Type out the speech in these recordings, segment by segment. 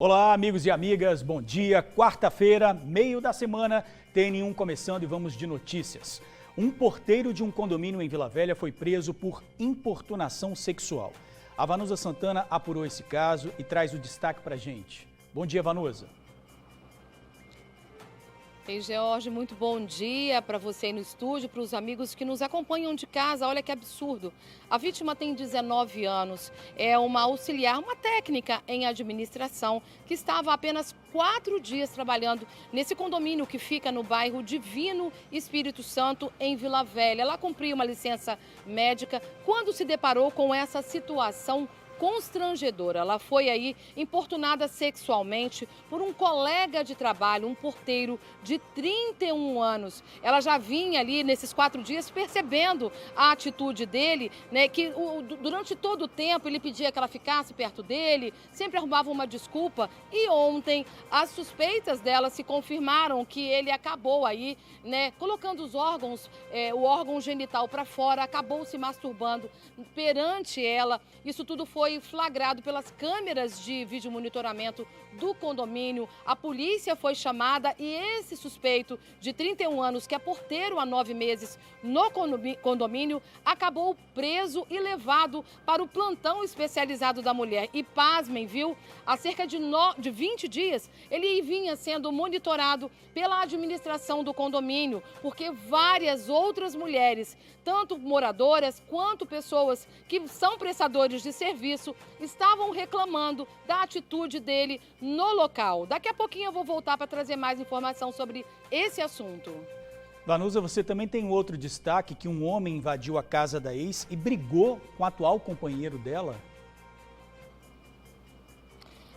Olá, amigos e amigas, bom dia. Quarta-feira, meio da semana, TN1 começando e vamos de notícias. Um porteiro de um condomínio em Vila Velha foi preso por importunação sexual. A Vanusa Santana apurou esse caso e traz o destaque pra gente. Bom dia, Vanusa. Ei, George, muito bom dia para você aí no estúdio, para os amigos que nos acompanham de casa. Olha que absurdo. A vítima tem 19 anos, é uma auxiliar, uma técnica em administração, que estava há apenas 4 dias trabalhando nesse condomínio que fica no bairro Divino Espírito Santo, em Vila Velha. Ela cumpriu uma licença médica quando se deparou com essa situação constrangedora. Ela foi aí importunada sexualmente por um colega de trabalho, um porteiro de 31 anos. Ela já vinha ali nesses 4 dias percebendo a atitude dele, né, que durante todo o tempo ele pedia que ela ficasse perto dele, sempre arrumava uma desculpa, e ontem as suspeitas dela se confirmaram que ele acabou aí, né, colocando os órgãos, o órgão genital para fora, acabou se masturbando perante ela. Isso tudo foi flagrado pelas câmeras de vídeo monitoramento do condomínio. A polícia foi chamada e esse suspeito de 31 anos, que é porteiro há 9 meses no condomínio, acabou preso e levado para o plantão especializado da mulher. E pasmem, viu? Há cerca de 20 dias ele vinha sendo monitorado pela administração do condomínio, porque várias outras mulheres, tanto moradoras quanto pessoas que são prestadores de serviço, estavam reclamando da atitude dele no local. Daqui a pouquinho eu vou voltar para trazer mais informação sobre esse assunto. Vanusa, você também tem outro destaque, que um homem invadiu a casa da ex e brigou com o atual companheiro dela.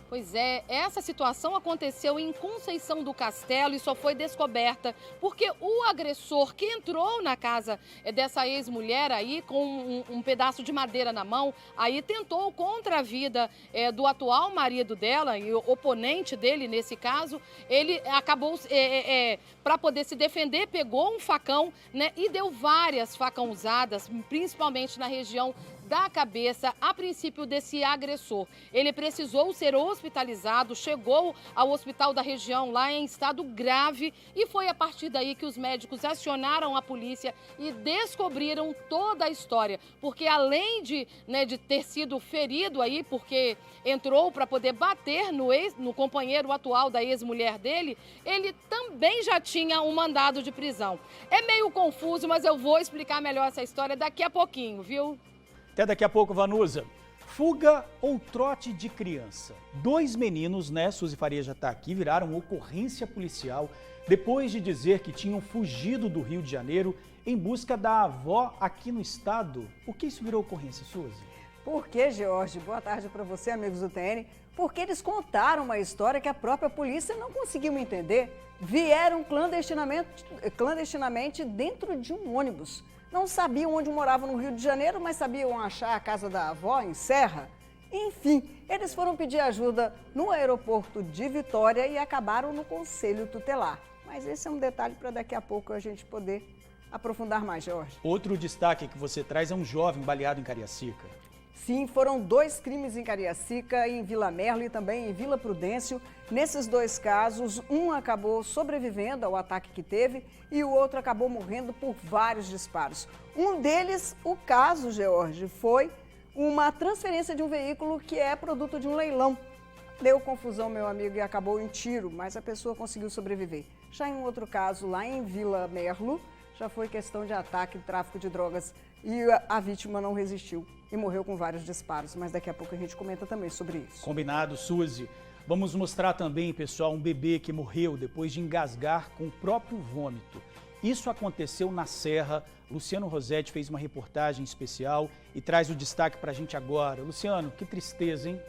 Pois é, essa situação aconteceu em Conceição do Castelo e só foi descoberta porque o agressor que entrou na casa dessa ex-mulher aí com um pedaço de madeira na mão, aí tentou contra a vida do atual marido dela e o oponente dele nesse caso. Ele acabou, para poder se defender, pegou um facão, né, e deu várias facãozadas, principalmente na região da cabeça, a princípio, desse agressor. Ele precisou ser hospitalizado, chegou ao hospital da região lá em estado grave e foi a partir daí que os médicos acionaram a polícia e descobriram toda a história. Porque além de ter sido ferido aí, porque entrou para poder bater no companheiro atual da ex-mulher dele, ele também já tinha um mandado de prisão. É meio confuso, mas eu vou explicar melhor essa história daqui a pouquinho, viu? Até daqui a pouco, Vanusa. Fuga ou trote de criança? 2 meninos, né, Suzy Faria já está aqui, viraram ocorrência policial depois de dizer que tinham fugido do Rio de Janeiro em busca da avó aqui no estado. Por que isso virou ocorrência, Suzy? Por que, George? Boa tarde para você, amigos do TN. Porque eles contaram uma história que a própria polícia não conseguiu entender. Vieram clandestinamente dentro de um ônibus. Não sabiam onde moravam no Rio de Janeiro, mas sabiam achar a casa da avó em Serra. Enfim, eles foram pedir ajuda no aeroporto de Vitória e acabaram no Conselho Tutelar. Mas esse é um detalhe para daqui a pouco a gente poder aprofundar mais, Jorge. Outro destaque que você traz é um jovem baleado em Cariacica. Sim, foram 2 crimes em Cariacica, em Vila Merlo e também em Vila Prudêncio. Nesses 2 casos, um acabou sobrevivendo ao ataque que teve e o outro acabou morrendo por vários disparos. Um deles, o caso, George, foi uma transferência de um veículo que é produto de um leilão. Deu confusão, meu amigo, e acabou em tiro, mas a pessoa conseguiu sobreviver. Já em um outro caso, lá em Vila Merlo, já foi questão de ataque e tráfico de drogas e a vítima não resistiu e morreu com vários disparos, mas daqui a pouco a gente comenta também sobre isso. Combinado, Suzy. Vamos mostrar também, pessoal, um bebê que morreu depois de engasgar com o próprio vômito. Isso aconteceu na Serra. Luciano Rosetti fez uma reportagem especial e traz o destaque pra gente agora. Luciano, que tristeza, hein?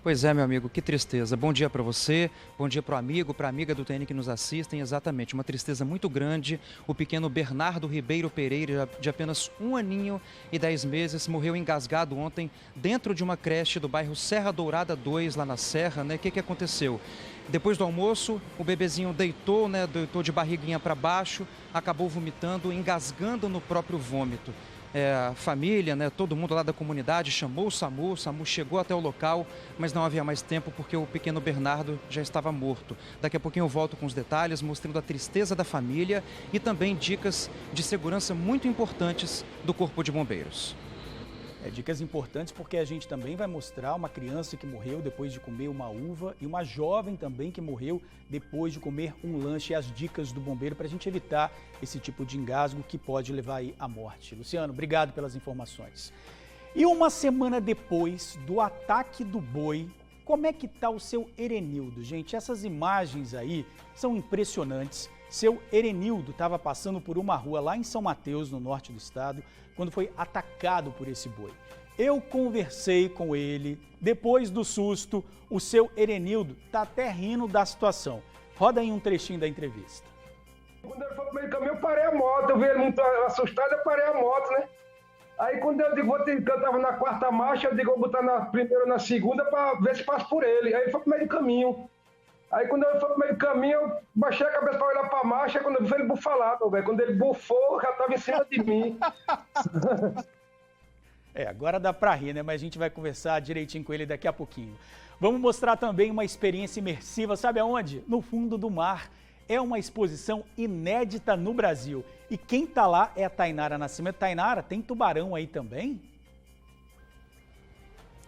Pois é, meu amigo, que tristeza. Bom dia para você, bom dia para o amigo, para a amiga do TN que nos assistem. Exatamente, uma tristeza muito grande. O pequeno Bernardo Ribeiro Pereira, de apenas 1 aninho e 10 meses, morreu engasgado ontem dentro de uma creche do bairro Serra Dourada 2, lá na Serra, né? O que aconteceu? Depois do almoço, o bebezinho deitou de barriguinha para baixo, acabou vomitando, engasgando no próprio vômito. A família, né, todo mundo lá da comunidade chamou o SAMU chegou até o local, mas não havia mais tempo porque o pequeno Bernardo já estava morto. Daqui a pouquinho eu volto com os detalhes, mostrando a tristeza da família e também dicas de segurança muito importantes do Corpo de Bombeiros. Dicas importantes porque a gente também vai mostrar uma criança que morreu depois de comer uma uva e uma jovem também que morreu depois de comer um lanche, e as dicas do bombeiro para a gente evitar esse tipo de engasgo que pode levar aí à morte. Luciano, obrigado pelas informações. E uma semana depois do ataque do boi, como é que está o seu Erenildo? Gente, essas imagens aí são impressionantes. Seu Erenildo estava passando por uma rua lá em São Mateus, no norte do estado, quando foi atacado por esse boi. Eu conversei com ele, depois do susto, o seu Erenildo está até rindo da situação. Roda aí um trechinho da entrevista. Quando ele foi pro meio do caminho, eu parei a moto, eu vi ele muito assustado, eu parei a moto, né? Aí quando eu digo, eu estava na quarta marcha, eu digo, vou botar na primeira ou na segunda para ver se passo por ele. Aí ele foi pro meio do caminho. Aí quando ele foi pro meio do caminho, eu baixei a cabeça para olhar para a marcha, quando eu vi ele bufar, velho. Quando ele bufou, já estava em cima de mim. Agora dá para rir, né? Mas a gente vai conversar direitinho com ele daqui a pouquinho. Vamos mostrar também uma experiência imersiva, sabe aonde? No fundo do mar. É uma exposição inédita no Brasil. E quem tá lá é a Tainara Nascimento. Tainara, tem tubarão aí também?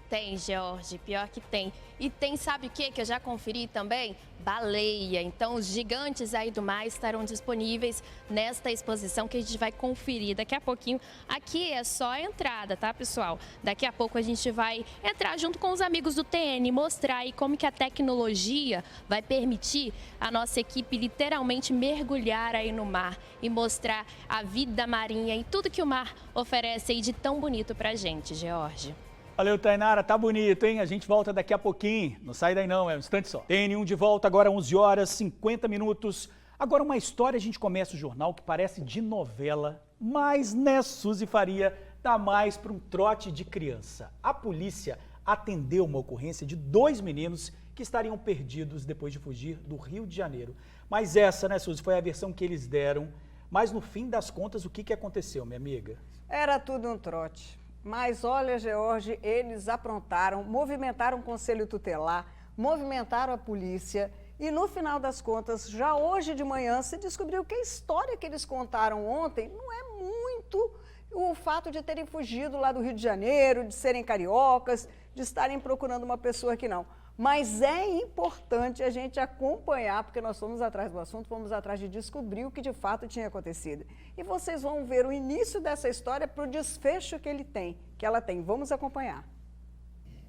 Tem, George, pior que tem. E tem, sabe o que eu já conferi também? Baleia. Então, os gigantes aí do mar estarão disponíveis nesta exposição que a gente vai conferir daqui a pouquinho. Aqui é só a entrada, tá, pessoal? Daqui a pouco a gente vai entrar junto com os amigos do TN, mostrar aí como que a tecnologia vai permitir a nossa equipe literalmente mergulhar aí no mar e mostrar a vida marinha e tudo que o mar oferece aí de tão bonito pra gente, George. Valeu, Tainara, tá bonito, hein? A gente volta daqui a pouquinho. Não sai daí não, é um instante só. TN1 de volta, agora 11 horas, 50 minutos. Agora uma história, a gente começa o jornal que parece de novela, mas né, Suzy Faria, dá mais para um trote de criança. A polícia atendeu uma ocorrência de 2 meninos que estariam perdidos depois de fugir do Rio de Janeiro. Mas essa, né, Suzy, foi a versão que eles deram. Mas no fim das contas, o que aconteceu, minha amiga? Era tudo um trote. Mas olha, George, eles aprontaram, movimentaram o Conselho Tutelar, movimentaram a polícia e no final das contas, já hoje de manhã, se descobriu que a história que eles contaram ontem não é muito o fato de terem fugido lá do Rio de Janeiro, de serem cariocas, de estarem procurando uma pessoa que não. Mas é importante a gente acompanhar, porque nós fomos atrás do assunto, fomos atrás de descobrir o que de fato tinha acontecido. E vocês vão ver o início dessa história para o desfecho que ela tem. Vamos acompanhar.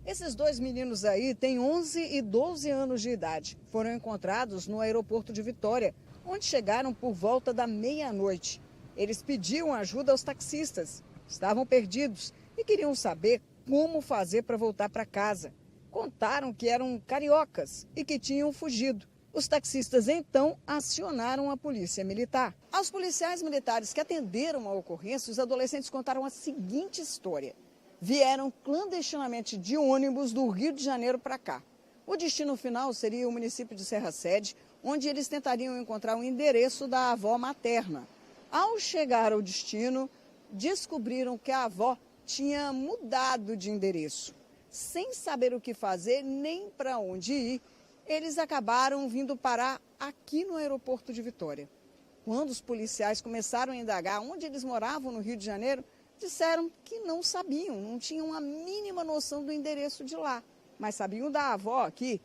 Esses 2 meninos aí têm 11 e 12 anos de idade. Foram encontrados no aeroporto de Vitória, onde chegaram por volta da meia-noite. Eles pediam ajuda aos taxistas, estavam perdidos e queriam saber como fazer para voltar para casa. Contaram que eram cariocas e que tinham fugido. Os taxistas então acionaram a polícia militar. Aos policiais militares que atenderam a ocorrência, os adolescentes contaram a seguinte história. Vieram clandestinamente de ônibus do Rio de Janeiro para cá. O destino final seria o município de Serra Sede, onde eles tentariam encontrar o endereço da avó materna. Ao chegar ao destino, descobriram que a avó tinha mudado de endereço. Sem saber o que fazer nem para onde ir, eles acabaram vindo parar aqui no aeroporto de Vitória. Quando os policiais começaram a indagar onde eles moravam no Rio de Janeiro, disseram que não sabiam, não tinham a mínima noção do endereço de lá, mas sabiam da avó aqui.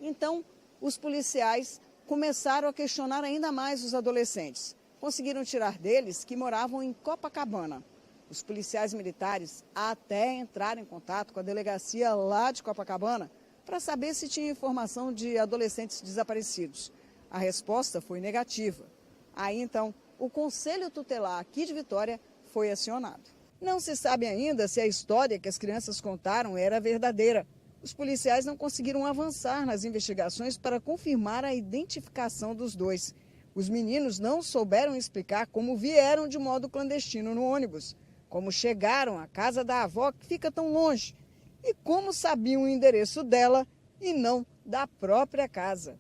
Então, os policiais começaram a questionar ainda mais os adolescentes. Conseguiram tirar deles que moravam em Copacabana. Os policiais militares até entraram em contato com a delegacia lá de Copacabana para saber se tinha informação de adolescentes desaparecidos. A resposta foi negativa. Aí, então, o Conselho Tutelar aqui de Vitória foi acionado. Não se sabe ainda se a história que as crianças contaram era verdadeira. Os policiais não conseguiram avançar nas investigações para confirmar a identificação dos dois. Os meninos não souberam explicar como vieram de modo clandestino no ônibus, como chegaram à casa da avó que fica tão longe e como sabiam o endereço dela e não da própria casa.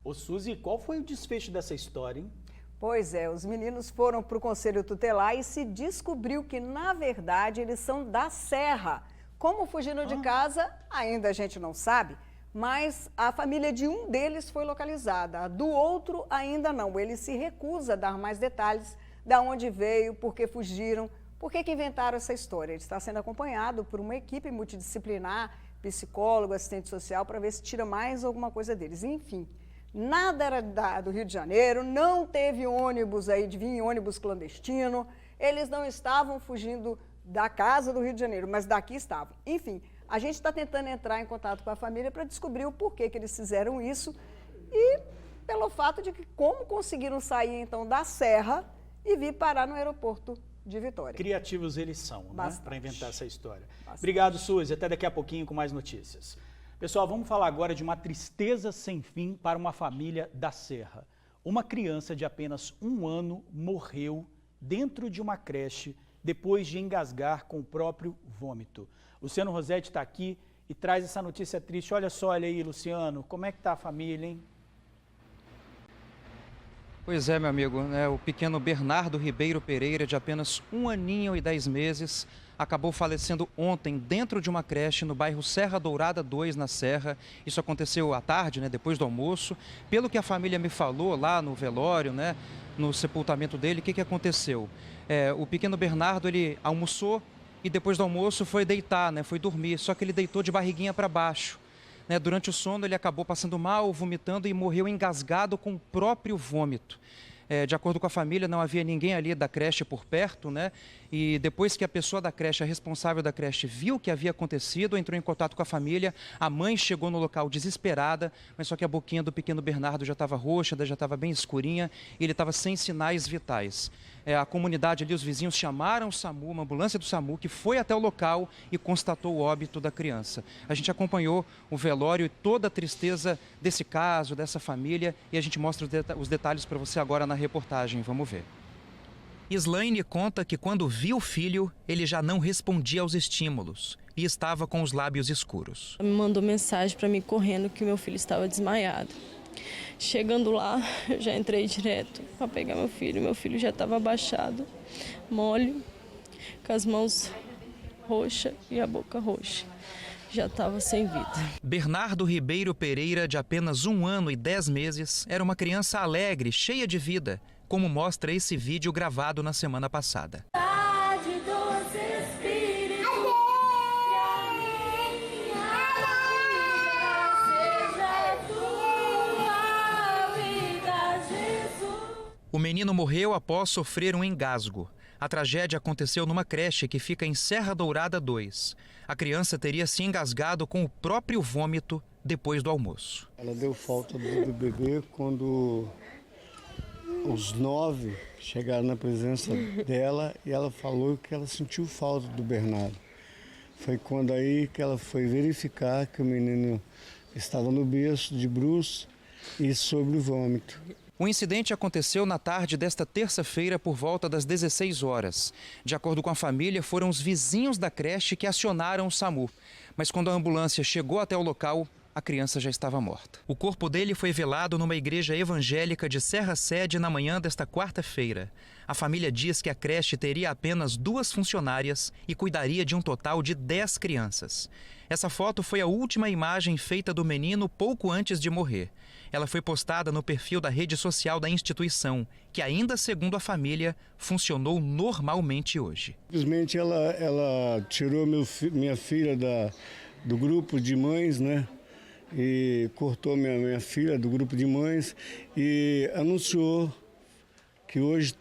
Ô Suzy, qual foi o desfecho dessa história, hein? Pois é, os meninos foram para o Conselho Tutelar e se descobriu que, na verdade, eles são da Serra. Como fugiram de casa, ainda a gente não sabe, mas a família de um deles foi localizada, a do outro ainda não. Ele se recusa a dar mais detalhes de onde veio, por que fugiram, por que inventaram essa história. Ele está sendo acompanhado por uma equipe multidisciplinar, psicólogo, assistente social, para ver se tira mais alguma coisa deles. Enfim, nada era do Rio de Janeiro, não teve ônibus aí, de vir ônibus clandestino, eles não estavam fugindo da casa do Rio de Janeiro, mas daqui estavam. Enfim, a gente está tentando entrar em contato com a família para descobrir o porquê que eles fizeram isso e pelo fato de que como conseguiram sair então da Serra e vir parar no aeroporto de Vitória. Criativos eles são, né? Para inventar essa história. Bastante. Obrigado, Suzy. Até daqui a pouquinho com mais notícias. Pessoal, vamos falar agora de uma tristeza sem fim para uma família da Serra. Uma criança de apenas 1 ano morreu dentro de uma creche depois de engasgar com o próprio vômito. Luciano Rossetti está aqui e traz essa notícia triste. Olha só, olha aí, Luciano, como é que está a família, hein? Pois é, meu amigo, né? O pequeno Bernardo Ribeiro Pereira, de apenas 1 aninho e 10 meses, acabou falecendo ontem dentro de uma creche no bairro Serra Dourada 2, na Serra. Isso aconteceu à tarde, né, depois do almoço. Pelo que a família me falou lá no velório, né, no sepultamento dele, o que aconteceu? O pequeno Bernardo, ele almoçou e depois do almoço foi deitar, né, foi dormir, só que ele deitou de barriguinha para baixo. Durante o sono ele acabou passando mal, vomitando e morreu engasgado com o próprio vômito. De acordo com a família, não havia ninguém ali da creche por perto, né? E depois que a pessoa da creche, a responsável da creche, viu o que havia acontecido, entrou em contato com a família, a mãe chegou no local desesperada, mas só que a boquinha do pequeno Bernardo já estava roxa, já estava bem escurinha e ele estava sem sinais vitais. A comunidade ali, os vizinhos chamaram o SAMU, uma ambulância do SAMU, que foi até o local e constatou o óbito da criança. A gente acompanhou o velório e toda a tristeza desse caso, dessa família, e a gente mostra os detalhes para você agora na reportagem. Vamos ver. Islaine conta que quando viu o filho, ele já não respondia aos estímulos e estava com os lábios escuros. Me mandou mensagem para mim correndo que meu filho estava desmaiado. Chegando lá, eu já entrei direto para pegar meu filho já estava abaixado, mole, com as mãos roxas e a boca roxa. Já estava sem vida. Bernardo Ribeiro Pereira, de apenas 1 ano e 10 meses, era uma criança alegre, cheia de vida, como mostra esse vídeo gravado na semana passada. O menino morreu após sofrer um engasgo. A tragédia aconteceu numa creche que fica em Serra Dourada 2. A criança teria se engasgado com o próprio vômito depois do almoço. Ela deu falta do bebê quando os 9 chegaram na presença dela e ela falou que ela sentiu falta do Bernardo. Foi quando aí que ela foi verificar que o menino estava no berço de bruços e sobre o vômito. O incidente aconteceu na tarde desta terça-feira por volta das 16 horas. De acordo com a família, foram os vizinhos da creche que acionaram o SAMU. Mas quando a ambulância chegou até o local, a criança já estava morta. O corpo dele foi velado numa igreja evangélica de Serra Sede na manhã desta quarta-feira. A família diz que a creche teria apenas 2 funcionárias e cuidaria de um total de 10 crianças. Essa foto foi a última imagem feita do menino pouco antes de morrer. Ela foi postada no perfil da rede social da instituição, que ainda segundo a família, funcionou normalmente hoje. Simplesmente ela tirou minha filha do grupo de mães, né? E cortou minha filha do grupo de mães e anunciou que hoje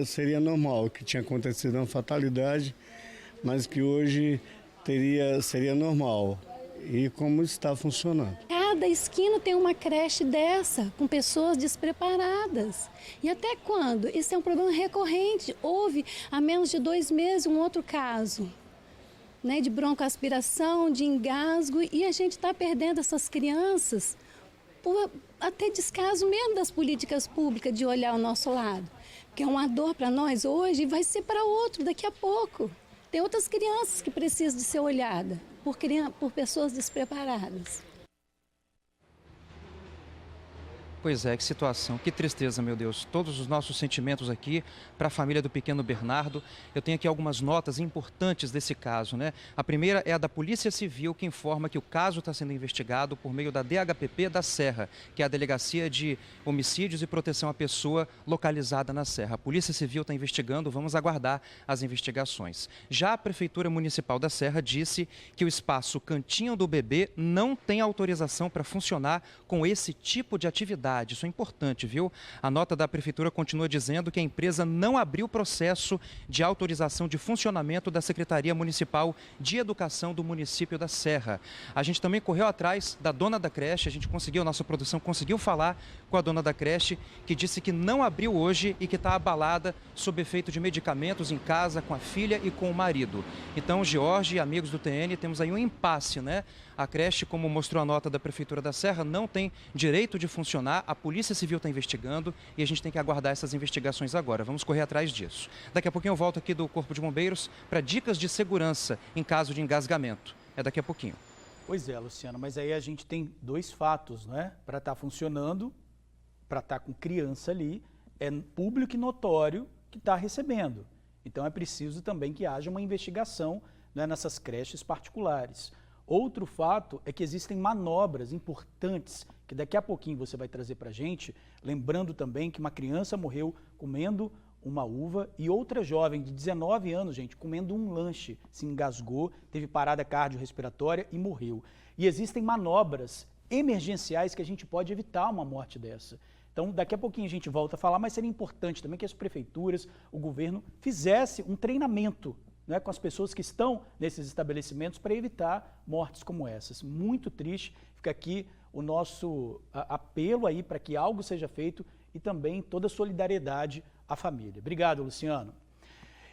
seria normal, que tinha acontecido uma fatalidade, mas que hoje seria normal. E como está funcionando. Cada esquina tem uma creche dessa, com pessoas despreparadas. E até quando? Isso é um problema recorrente. Houve há menos de 2 meses um outro caso, né, de broncoaspiração, de engasgo, e a gente está perdendo essas crianças por até descaso mesmo das políticas públicas de olhar ao nosso lado. Porque é uma dor para nós hoje e vai ser para outro daqui a pouco. Tem outras crianças que precisam de ser olhadas por pessoas despreparadas. Pois é, que situação, que tristeza, meu Deus. Todos os nossos sentimentos aqui para a família do pequeno Bernardo. Eu tenho aqui algumas notas importantes desse caso, né? A primeira é a da Polícia Civil, que informa que o caso está sendo investigado por meio da DHPP da Serra, que é a Delegacia de Homicídios e Proteção à Pessoa localizada na Serra. A Polícia Civil está investigando, vamos aguardar as investigações. Já a Prefeitura Municipal da Serra disse que o espaço Cantinho do Bebê não tem autorização para funcionar com esse tipo de atividade. Isso é importante, viu? A nota da Prefeitura continua dizendo que a empresa não abriu o processo de autorização de funcionamento da Secretaria Municipal de Educação do município da Serra. A gente também correu atrás da dona da creche, a nossa produção conseguiu falar com a dona da creche, que disse que não abriu hoje e que está abalada sob efeito de medicamentos em casa com a filha e com o marido. Então, George e amigos do TN, temos aí um impasse, né? A creche, como mostrou a nota da Prefeitura da Serra, não tem direito de funcionar, a Polícia Civil está investigando e a gente tem que aguardar essas investigações agora. Vamos correr atrás disso. Daqui a pouquinho eu volto aqui do Corpo de Bombeiros para dicas de segurança em caso de engasgamento. É daqui a pouquinho. Pois é, Luciano, mas aí a gente tem dois fatos, né? Para estar funcionando, para estar com criança ali, é público e notório que está recebendo. Então é preciso também que haja uma investigação, né, nessas creches particulares. Outro fato é que existem manobras importantes que daqui a pouquinho você vai trazer para a gente, lembrando também que uma criança morreu comendo uma uva e outra jovem de 19 anos, gente, comendo um lanche, se engasgou, teve parada cardiorrespiratória e morreu. E existem manobras emergenciais que a gente pode evitar uma morte dessa. Então, daqui a pouquinho a gente volta a falar, mas seria importante também que as prefeituras, o governo, fizesse um treinamento, né, com as pessoas que estão nesses estabelecimentos para evitar mortes como essas. Muito triste. Fica aqui o nosso apelo aí para que algo seja feito e também toda a solidariedade à família. Obrigado, Luciano.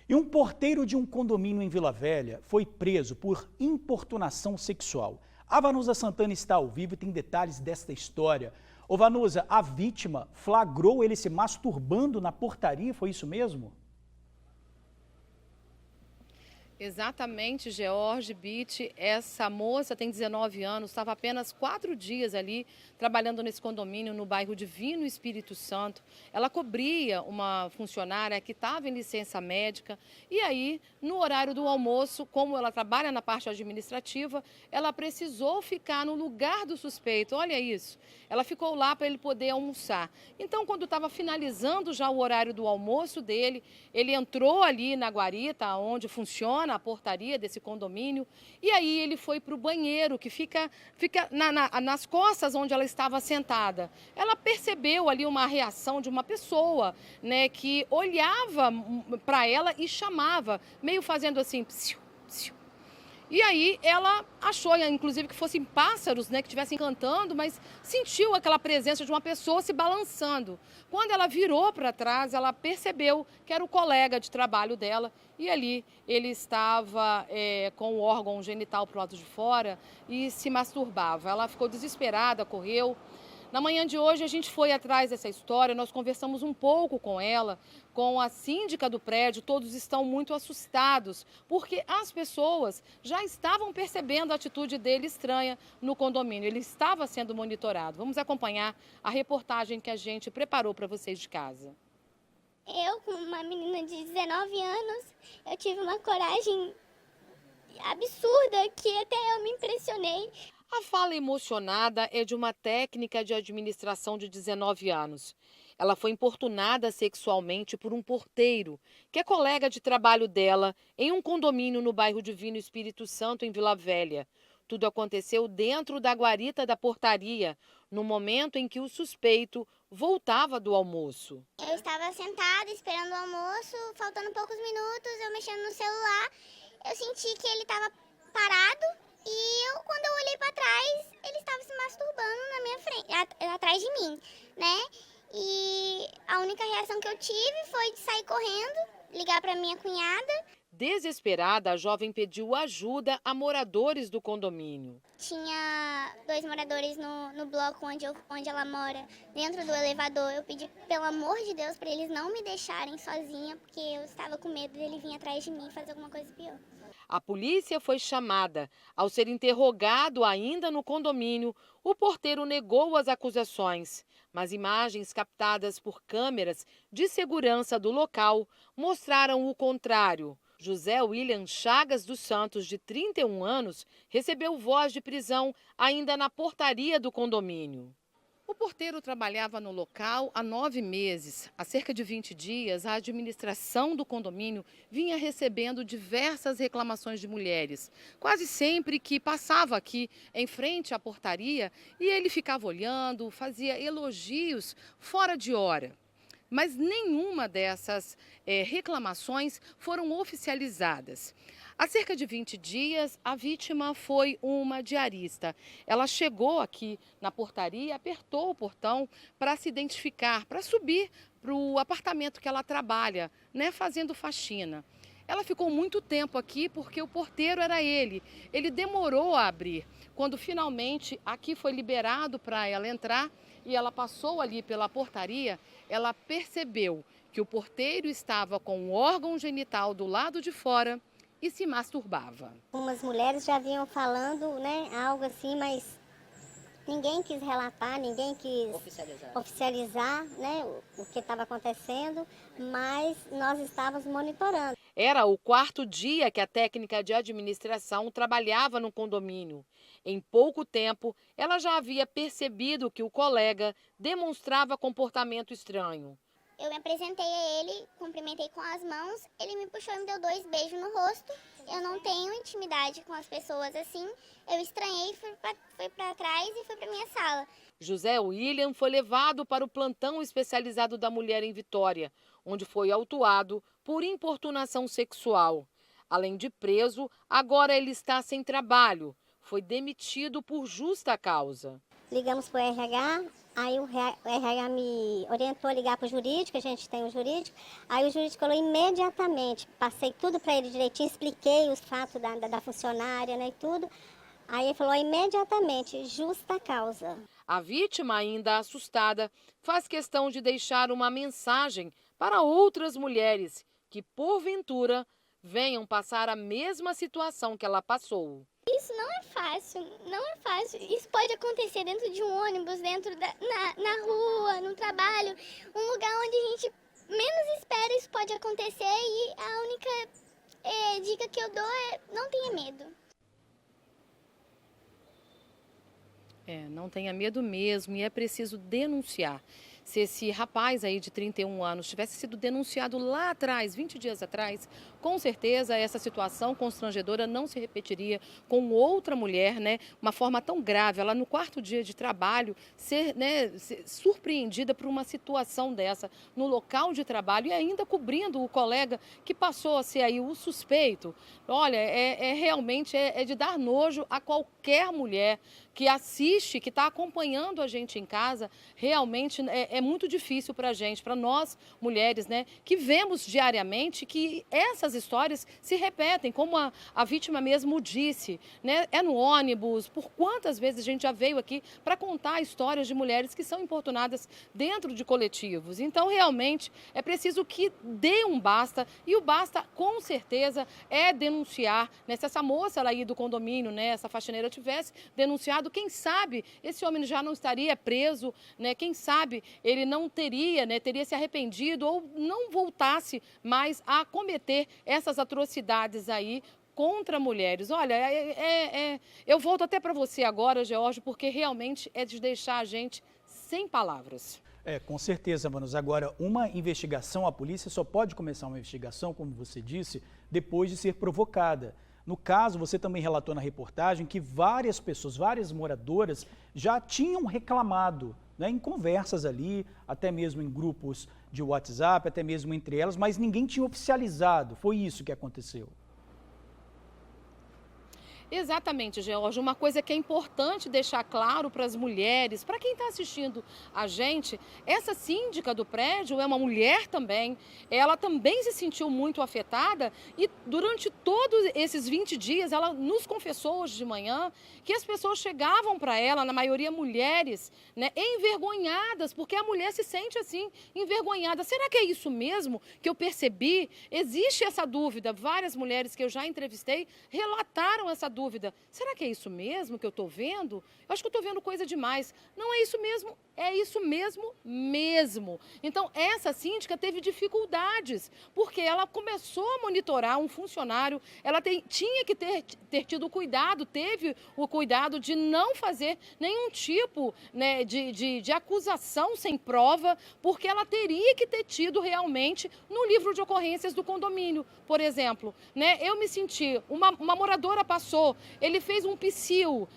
E um porteiro de um condomínio em Vila Velha foi preso por importunação sexual. A Vanusa Santana está ao vivo e tem detalhes desta história. Ô Vanusa, a vítima flagrou ele se masturbando na portaria, foi isso mesmo? Exatamente, George Beach. Essa moça tem 19 anos, estava apenas 4 dias ali trabalhando nesse condomínio no bairro Divino Espírito Santo. Ela cobria uma funcionária que estava em licença médica e aí, no horário do almoço, como ela trabalha na parte administrativa, ela precisou ficar no lugar do suspeito. Olha isso, ela ficou lá para ele poder almoçar. Então, quando estava finalizando já o horário do almoço dele, ele entrou ali na guarita, onde funciona a portaria desse condomínio, e aí ele foi para o banheiro, que fica nas costas onde ela estava sentada. Ela percebeu ali uma reação de uma pessoa, né, que olhava para ela e chamava, meio fazendo assim, psiu, psiu. E aí ela achou, inclusive, que fossem pássaros, né, que estivessem cantando, mas sentiu aquela presença de uma pessoa se balançando. Quando ela virou para trás, ela percebeu que era o colega de trabalho dela e ali ele estava com o órgão genital para o lado de fora e se masturbava. Ela ficou desesperada, correu. Na manhã de hoje a gente foi atrás dessa história, nós conversamos um pouco com ela, com a síndica do prédio, todos estão muito assustados, porque as pessoas já estavam percebendo a atitude dele estranha no condomínio, ele estava sendo monitorado. Vamos acompanhar a reportagem que a gente preparou para vocês de casa. Eu, como uma menina de 19 anos, eu tive uma coragem absurda que até eu me impressionei. A fala emocionada é de uma técnica de administração de 19 anos. Ela foi importunada sexualmente por um porteiro, que é colega de trabalho dela, em um condomínio no bairro Divino Espírito Santo, em Vila Velha. Tudo aconteceu dentro da guarita da portaria, no momento em que o suspeito voltava do almoço. Eu estava sentada esperando o almoço, faltando poucos minutos, eu mexendo no celular, eu senti que ele estava parado. E quando eu olhei para trás, ele estava se masturbando na minha frente, atrás de mim, né? E a única reação que eu tive foi de sair correndo, ligar para minha cunhada. Desesperada, a jovem pediu ajuda a moradores do condomínio. Tinha 2 moradores no bloco onde ela mora, dentro do elevador. Eu pedi, pelo amor de Deus, para eles não me deixarem sozinha, porque eu estava com medo dele vir atrás de mim e fazer alguma coisa pior. A polícia foi chamada. Ao ser interrogado ainda no condomínio, o porteiro negou as acusações. Mas imagens captadas por câmeras de segurança do local mostraram o contrário. José William Chagas dos Santos, de 31 anos, recebeu voz de prisão ainda na portaria do condomínio. O porteiro trabalhava no local há 9 meses. Há cerca de 20 dias, a administração do condomínio vinha recebendo diversas reclamações de mulheres. Quase sempre que passava aqui em frente à portaria e ele ficava olhando, fazia elogios fora de hora. Mas nenhuma dessas reclamações foram oficializadas. Há cerca de 20 dias, a vítima foi uma diarista. Ela chegou aqui na portaria, apertou o portão para se identificar, para subir para o apartamento que ela trabalha, né, fazendo faxina. Ela ficou muito tempo aqui porque o porteiro era ele. Ele demorou a abrir. Quando finalmente aqui foi liberado para ela entrar e ela passou ali pela portaria, ela percebeu que o porteiro estava com o órgão genital do lado de fora e se masturbava. Umas mulheres já vinham falando, né, algo assim, mas ninguém quis relatar, ninguém quis oficializar, né, o que estava acontecendo, mas nós estávamos monitorando. Era o 4º dia que a técnica de administração trabalhava no condomínio. Em pouco tempo, ela já havia percebido que o colega demonstrava comportamento estranho. Eu me apresentei a ele, cumprimentei com as mãos, ele me puxou e me deu 2 beijos no rosto. Eu não tenho intimidade com as pessoas assim. Eu estranhei, fui para trás e fui para minha sala. José William foi levado para o plantão especializado da mulher em Vitória, onde foi autuado por importunação sexual. Além de preso, agora ele está sem trabalho. Foi demitido por justa causa. Ligamos para o RH. Aí o RH me orientou a ligar para o jurídico, a gente tem o jurídico. Aí o jurídico falou imediatamente, passei tudo para ele direitinho, expliquei os fatos da funcionária, né, e tudo. Aí ele falou imediatamente, justa causa. A vítima, ainda assustada, faz questão de deixar uma mensagem para outras mulheres que, porventura, venham passar a mesma situação que ela passou. Isso não é fácil, não é fácil. Isso pode acontecer dentro de um ônibus, na rua, no trabalho, um lugar onde a gente menos espera isso pode acontecer e a única dica que eu dou é não tenha medo. Não tenha medo mesmo e é preciso denunciar. Se esse rapaz aí de 31 anos tivesse sido denunciado lá atrás, 20 dias atrás, com certeza essa situação constrangedora não se repetiria com outra mulher, né? Uma forma tão grave, ela no 4º dia de trabalho ser surpreendida por uma situação dessa no local de trabalho e ainda cobrindo o colega que passou a ser aí o suspeito. Olha, realmente de dar nojo a qualquer mulher que assiste, que está acompanhando a gente em casa. Realmente é muito difícil para a gente, para nós mulheres, né, que vemos diariamente que essas histórias se repetem, como a vítima mesmo disse, né, é no ônibus. Por quantas vezes a gente já veio aqui para contar histórias de mulheres que são importunadas dentro de coletivos. Então, realmente, é preciso que dê um basta, e o basta, com certeza, é denunciar, né, se essa moça aí do condomínio, né, essa faxineira tivesse denunciado, quem sabe esse homem já não estaria preso, né? Quem sabe ele não teria, né, teria se arrependido ou não voltasse mais a cometer essas atrocidades aí contra mulheres. Olha, eu volto até para você agora, George, porque realmente é de deixar a gente sem palavras. Com certeza, Manos. Agora, uma investigação, a polícia só pode começar uma investigação, como você disse, depois de ser provocada. No caso, você também relatou na reportagem que várias pessoas, várias moradoras já tinham reclamado, né, em conversas ali, até mesmo em grupos de WhatsApp, até mesmo entre elas, mas ninguém tinha oficializado. Foi isso que aconteceu. Exatamente, Georgia. Uma coisa que é importante deixar claro para as mulheres, para quem está assistindo a gente, essa síndica do prédio é uma mulher também, ela também se sentiu muito afetada e durante todos esses 20 dias, ela nos confessou hoje de manhã que as pessoas chegavam para ela, na maioria mulheres, né, envergonhadas, porque a mulher se sente assim, envergonhada. Será que é isso mesmo que eu percebi? Existe essa dúvida. Várias mulheres que eu já entrevistei relataram essa dúvida. Será que é isso mesmo que eu estou vendo? Eu acho que eu estou vendo coisa demais. Não é isso mesmo, é isso mesmo. Então, essa síndica teve dificuldades, porque ela começou a monitorar um funcionário, ela tinha que ter tido cuidado, teve o cuidado de não fazer nenhum tipo, né, de acusação sem prova, porque ela teria que ter tido realmente no livro de ocorrências do condomínio, por exemplo. Né, eu me senti, uma moradora passou, ele fez um psiu,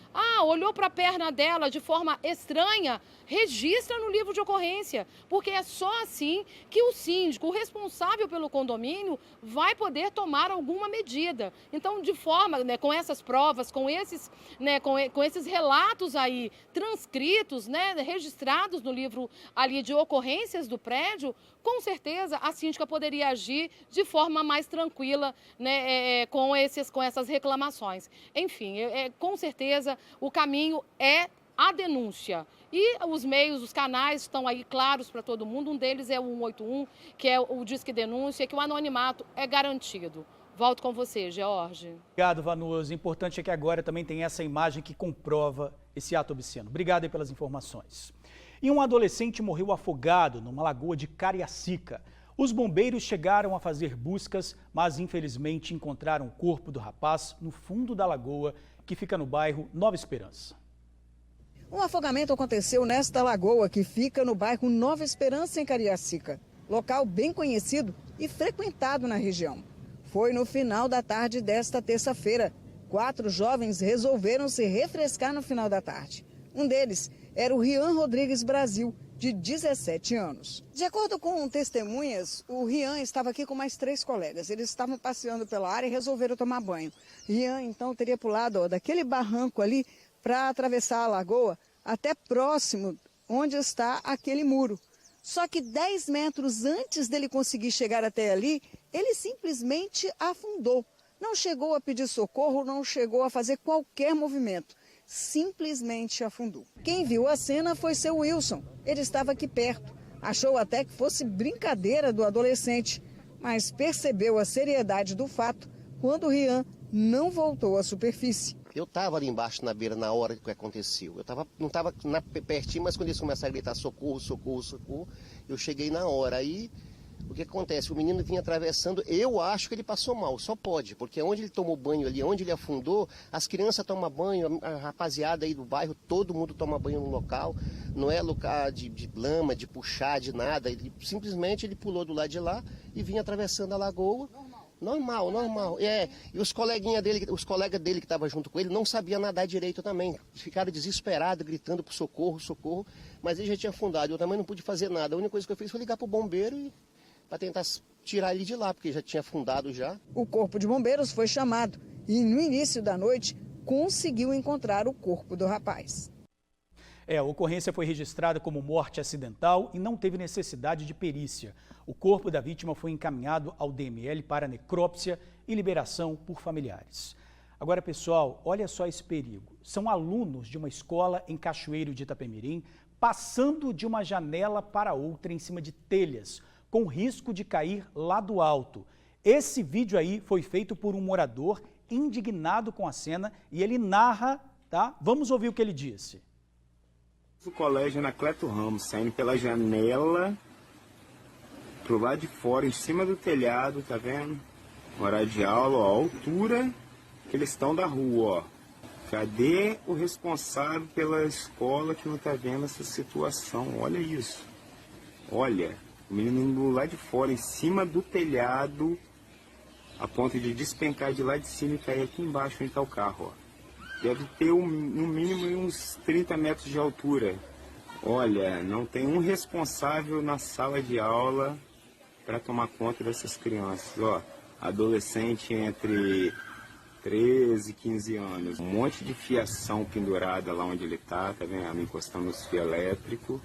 olhou para a perna dela de forma estranha, registra no livro de ocorrência, porque é só assim que o síndico, o responsável pelo condomínio, vai poder tomar alguma medida. Então, de forma, né, com essas provas, com esses, né, com esses relatos aí transcritos, né, registrados no livro ali de ocorrências do prédio, com certeza a síndica poderia agir de forma mais tranquila, né, com essas reclamações. Enfim, com certeza o caminho é a denúncia. E os meios, os canais estão aí claros para todo mundo. Um deles é o 181, que é o Disque Denúncia, que o anonimato é garantido. Volto com você, George. Obrigado, Vanusa. Importante é que agora também tem essa imagem que comprova esse ato obsceno. Obrigado aí pelas informações. E um adolescente morreu afogado numa lagoa de Cariacica. Os bombeiros chegaram a fazer buscas, mas infelizmente encontraram o corpo do rapaz no fundo da lagoa, que fica no bairro Nova Esperança. Um afogamento aconteceu nesta lagoa que fica no bairro Nova Esperança, em Cariacica. Local bem conhecido e frequentado na região. Foi no final da tarde desta terça-feira. 4 jovens resolveram se refrescar no final da tarde. Um deles era o Rian Rodrigues Brasil, de 17 anos. De acordo com testemunhas, o Rian estava aqui com mais 3 colegas. Eles estavam passeando pela área e resolveram tomar banho. Rian, então, teria pulado daquele barranco ali para atravessar a lagoa até próximo onde está aquele muro. Só que 10 metros antes dele conseguir chegar até ali, ele simplesmente afundou. Não chegou a pedir socorro, não chegou a fazer qualquer movimento. Simplesmente afundou. Quem viu a cena foi seu Wilson. Ele estava aqui perto. Achou até que fosse brincadeira do adolescente, mas percebeu a seriedade do fato quando o Rian não voltou à superfície. Eu estava ali embaixo na beira na hora que aconteceu. Não estava pertinho, mas quando eles começaram a gritar socorro, socorro, socorro, eu cheguei na hora. Aí o que acontece? O menino vinha atravessando, eu acho que ele passou mal, só pode, porque onde ele tomou banho ali, onde ele afundou, as crianças tomam banho, a rapaziada aí do bairro, todo mundo toma banho no local, não é lugar de lama, de puxar, de nada, simplesmente ele pulou do lado de lá e vinha atravessando a lagoa. Normal. E os colegas dele que estavam junto com ele não sabiam nadar direito também. Ficaram desesperados, gritando por socorro, socorro, mas ele já tinha afundado, eu também não pude fazer nada. A única coisa que eu fiz foi ligar para o bombeiro para tentar tirar ele de lá, porque já tinha afundado já. O corpo de bombeiros foi chamado e no início da noite conseguiu encontrar o corpo do rapaz. A ocorrência foi registrada como morte acidental e não teve necessidade de perícia. O corpo da vítima foi encaminhado ao DML para necrópsia e liberação por familiares. Agora, pessoal, olha só esse perigo. São alunos de uma escola em Cachoeiro de Itapemirim passando de uma janela para outra em cima de telhas, com risco de cair lá do alto. Esse vídeo aí foi feito por um morador indignado com a cena e ele narra, tá? Vamos ouvir o que ele disse. O colégio Anacleto Ramos, saindo pela janela pro lado de fora, em cima do telhado, tá vendo? Horário de aula, ó, a altura que eles estão da rua, ó. Cadê o responsável pela escola que não tá vendo essa situação? Olha isso. Olha, o menino indo lá de fora, em cima do telhado, a ponto de despencar de lá de cima e cair aqui embaixo onde tá o carro, ó. Deve ter no mínimo uns 30 metros de altura. Olha, não tem um responsável na sala de aula para tomar conta dessas crianças. Ó, adolescente entre 13, 15 anos. Um monte de fiação pendurada lá onde ele tá vendo? Encostando nos fios elétricos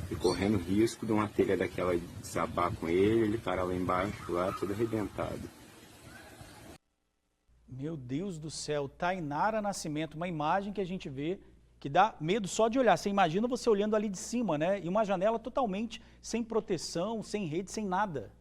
e correndo risco de uma telha daquela desabar com ele parar lá embaixo, lá todo arrebentado. Meu Deus do céu, Tainara Nascimento, uma imagem que a gente vê que dá medo só de olhar. Você imagina você olhando ali de cima, né? E uma janela totalmente sem proteção, sem rede, sem nada.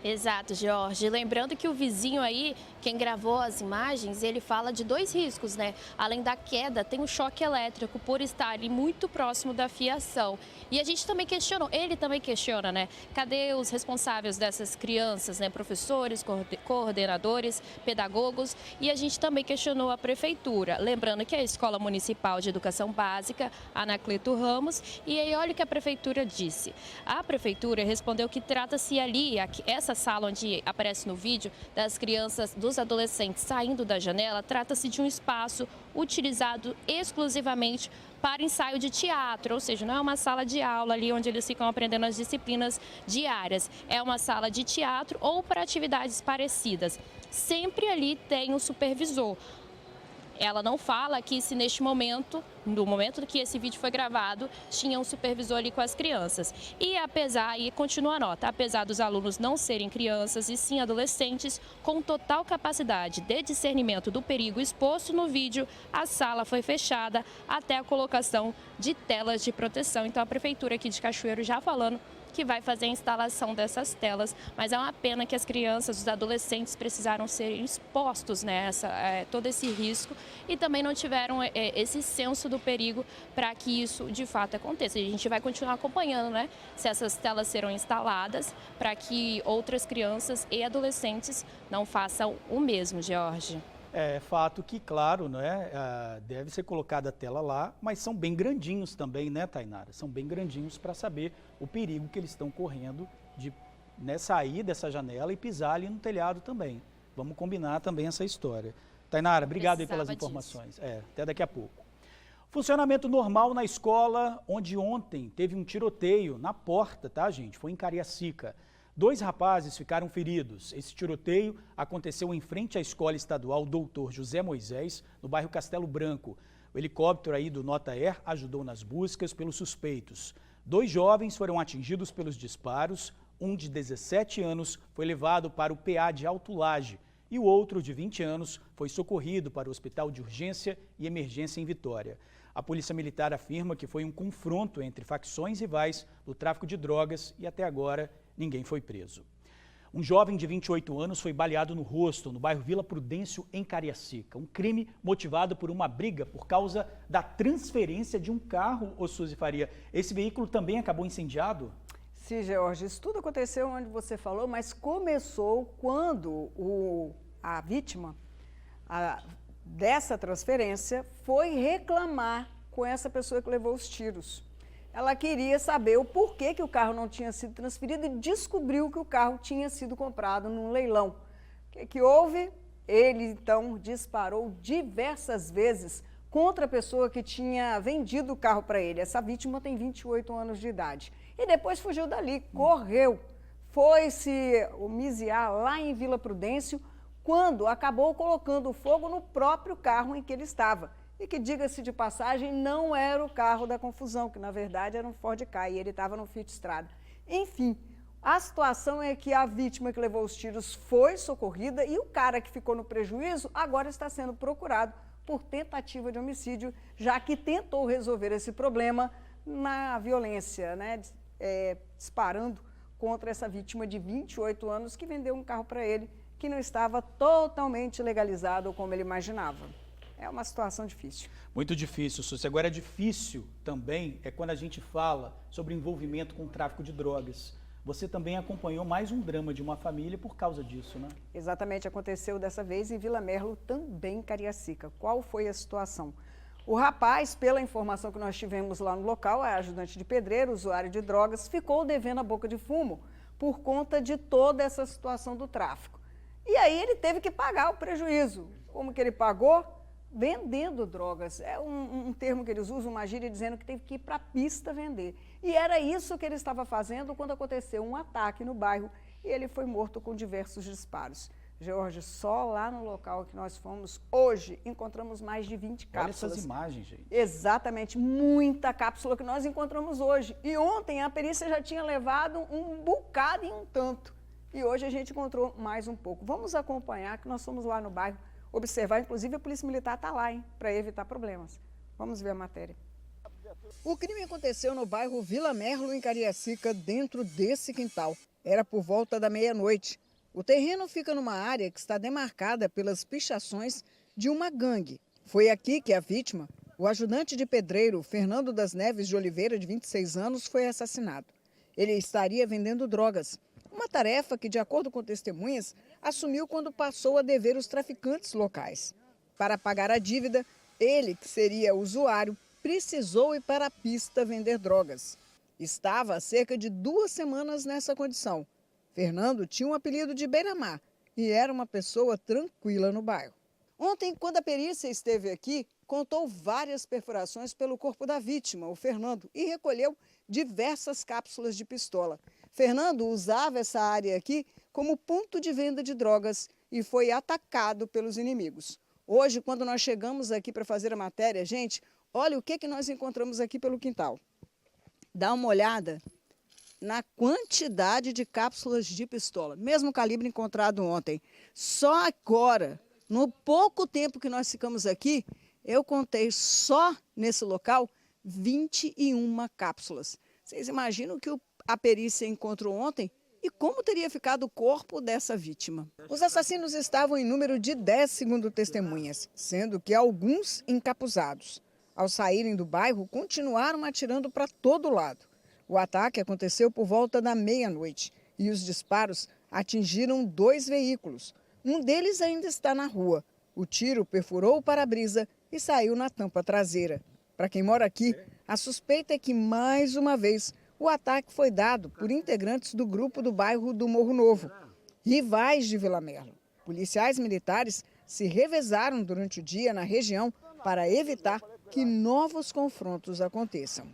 Exato, Jorge. Lembrando que o vizinho aí, quem gravou as imagens, ele fala de 2 riscos, né? Além da queda, tem o choque elétrico por estar ali muito próximo da fiação. E a gente também questionou, ele também questiona, né? Cadê os responsáveis dessas crianças, né? Professores, coordenadores, pedagogos. E a gente também questionou a prefeitura. Lembrando que é a Escola Municipal de Educação Básica, Anacleto Ramos. E aí, olha o que a prefeitura disse. A prefeitura respondeu que trata-se ali, essa sala onde aparece no vídeo das crianças, dos adolescentes saindo da janela, trata-se de um espaço utilizado exclusivamente para ensaio de teatro, ou seja, não é uma sala de aula ali onde eles ficam aprendendo as disciplinas diárias, é uma sala de teatro ou para atividades parecidas. Sempre ali tem um supervisor. Ela não fala que se neste momento, no momento que esse vídeo foi gravado, tinha um supervisor ali com as crianças. E apesar, e continua a nota, apesar dos alunos não serem crianças e sim adolescentes, com total capacidade de discernimento do perigo exposto no vídeo, a sala foi fechada até a colocação de telas de proteção. Então a prefeitura aqui de Cachoeiro já falando que vai fazer a instalação dessas telas, mas é uma pena que as crianças, os adolescentes precisaram ser expostos nessa, todo esse risco e também não tiveram esse senso do perigo para que isso de fato aconteça. E a gente vai continuar acompanhando, né, se essas telas serão instaladas para que outras crianças e adolescentes não façam o mesmo, Jorge. É fato que, claro, né, deve ser colocada a tela lá, mas são bem grandinhos também, né, Tainara? São bem grandinhos para saber o perigo que eles estão correndo de, né, sair dessa janela e pisar ali no telhado também. Vamos combinar também essa história. Tainara, obrigado aí pelas informações. Até daqui a pouco. Funcionamento normal na escola, onde ontem teve um tiroteio na porta, tá, gente? Foi em Cariacica. 2 rapazes ficaram feridos. Esse tiroteio aconteceu em frente à Escola Estadual Doutor José Moisés, no bairro Castelo Branco. O helicóptero aí do Nota Air ajudou nas buscas pelos suspeitos. 2 jovens foram atingidos pelos disparos. Um de 17 anos foi levado para o PA de Alto Laje e o outro, de 20 anos, foi socorrido para o Hospital de Urgência e Emergência em Vitória. A Polícia Militar afirma que foi um confronto entre facções rivais do tráfico de drogas e até agora ninguém foi preso. Um jovem de 28 anos foi baleado no rosto, no bairro Vila Prudêncio, em Cariacica. Um crime motivado por uma briga por causa da transferência de um carro, ô Suzy Faria. Esse veículo também acabou incendiado? Sim, Jorge, isso tudo aconteceu onde você falou, mas começou quando a vítima dessa transferência foi reclamar com essa pessoa que levou os tiros. Ela queria saber o porquê que o carro não tinha sido transferido e descobriu que o carro tinha sido comprado num leilão. O que houve? Ele, então, disparou diversas vezes contra a pessoa que tinha vendido o carro para ele. Essa vítima tem 28 anos de idade. E depois fugiu dali, correu, foi se homiziar lá em Vila Prudêncio, quando acabou colocando fogo no próprio carro em que ele estava. E que, diga-se de passagem, não era o carro da confusão, que na verdade era um Ford Ka e ele estava no Fiat Strada. Enfim, a situação é que a vítima que levou os tiros foi socorrida e o cara que ficou no prejuízo agora está sendo procurado por tentativa de homicídio, já que tentou resolver esse problema na violência, né, disparando contra essa vítima de 28 anos que vendeu um carro para ele que não estava totalmente legalizado como ele imaginava. É uma situação difícil. Muito difícil, Suzy. Agora, é difícil também quando a gente fala sobre envolvimento com o tráfico de drogas. Você também acompanhou mais um drama de uma família por causa disso, né? Exatamente, aconteceu dessa vez em Vila Merlo, também em Cariacica. Qual foi a situação? O rapaz, pela informação que nós tivemos lá no local, é ajudante de pedreiro, usuário de drogas, ficou devendo a boca de fumo por conta de toda essa situação do tráfico. E aí ele teve que pagar o prejuízo. Como que ele pagou? Vendendo drogas. É um termo que eles usam, uma gíria, dizendo que teve que ir para a pista vender. E era isso que ele estava fazendo quando aconteceu um ataque no bairro e ele foi morto com diversos disparos. George, só lá no local que nós fomos hoje, encontramos mais de 20 cápsulas. Olha essas imagens, gente. Exatamente, muita cápsula que nós encontramos hoje. E ontem a perícia já tinha levado um bocado e um tanto. E hoje a gente encontrou mais um pouco. Vamos acompanhar, que nós fomos lá no bairro observar, inclusive a Polícia Militar está lá, hein, para evitar problemas. Vamos ver a matéria. O crime aconteceu no bairro Vila Merlo, em Cariacica, dentro desse quintal. Era por volta da meia-noite. O terreno fica numa área que está demarcada pelas pichações de uma gangue. Foi aqui que a vítima, o ajudante de pedreiro Fernando das Neves de Oliveira, de 26 anos, foi assassinado. Ele estaria vendendo drogas. Uma tarefa que, de acordo com testemunhas, assumiu quando passou a dever os traficantes locais. Para pagar a dívida, ele, que seria usuário, precisou ir para a pista vender drogas. Estava há cerca de 2 semanas nessa condição. Fernando tinha um apelido de Beira-Mar e era uma pessoa tranquila no bairro. Ontem, quando a perícia esteve aqui, contou várias perfurações pelo corpo da vítima, o Fernando, e recolheu diversas cápsulas de pistola. Fernando usava essa área aqui como ponto de venda de drogas e foi atacado pelos inimigos. Hoje, quando nós chegamos aqui para fazer a matéria, gente, olha o que nós encontramos aqui pelo quintal. Dá uma olhada na quantidade de cápsulas de pistola, mesmo calibre encontrado ontem. Só agora, no pouco tempo que nós ficamos aqui, eu contei só nesse local 21 cápsulas. Vocês imaginam que a perícia encontrou ontem? E como teria ficado o corpo dessa vítima? Os assassinos estavam em número de 10, segundo testemunhas, sendo que alguns encapuzados. Ao saírem do bairro, continuaram atirando para todo lado. O ataque aconteceu por volta da meia-noite e os disparos atingiram 2 veículos. Um deles ainda está na rua. O tiro perfurou o para-brisa e saiu na tampa traseira. Para quem mora aqui, a suspeita é que, mais uma vez, o ataque foi dado por integrantes do grupo do bairro do Morro Novo, rivais de Vila Merlo. Policiais militares se revezaram durante o dia na região para evitar que novos confrontos aconteçam.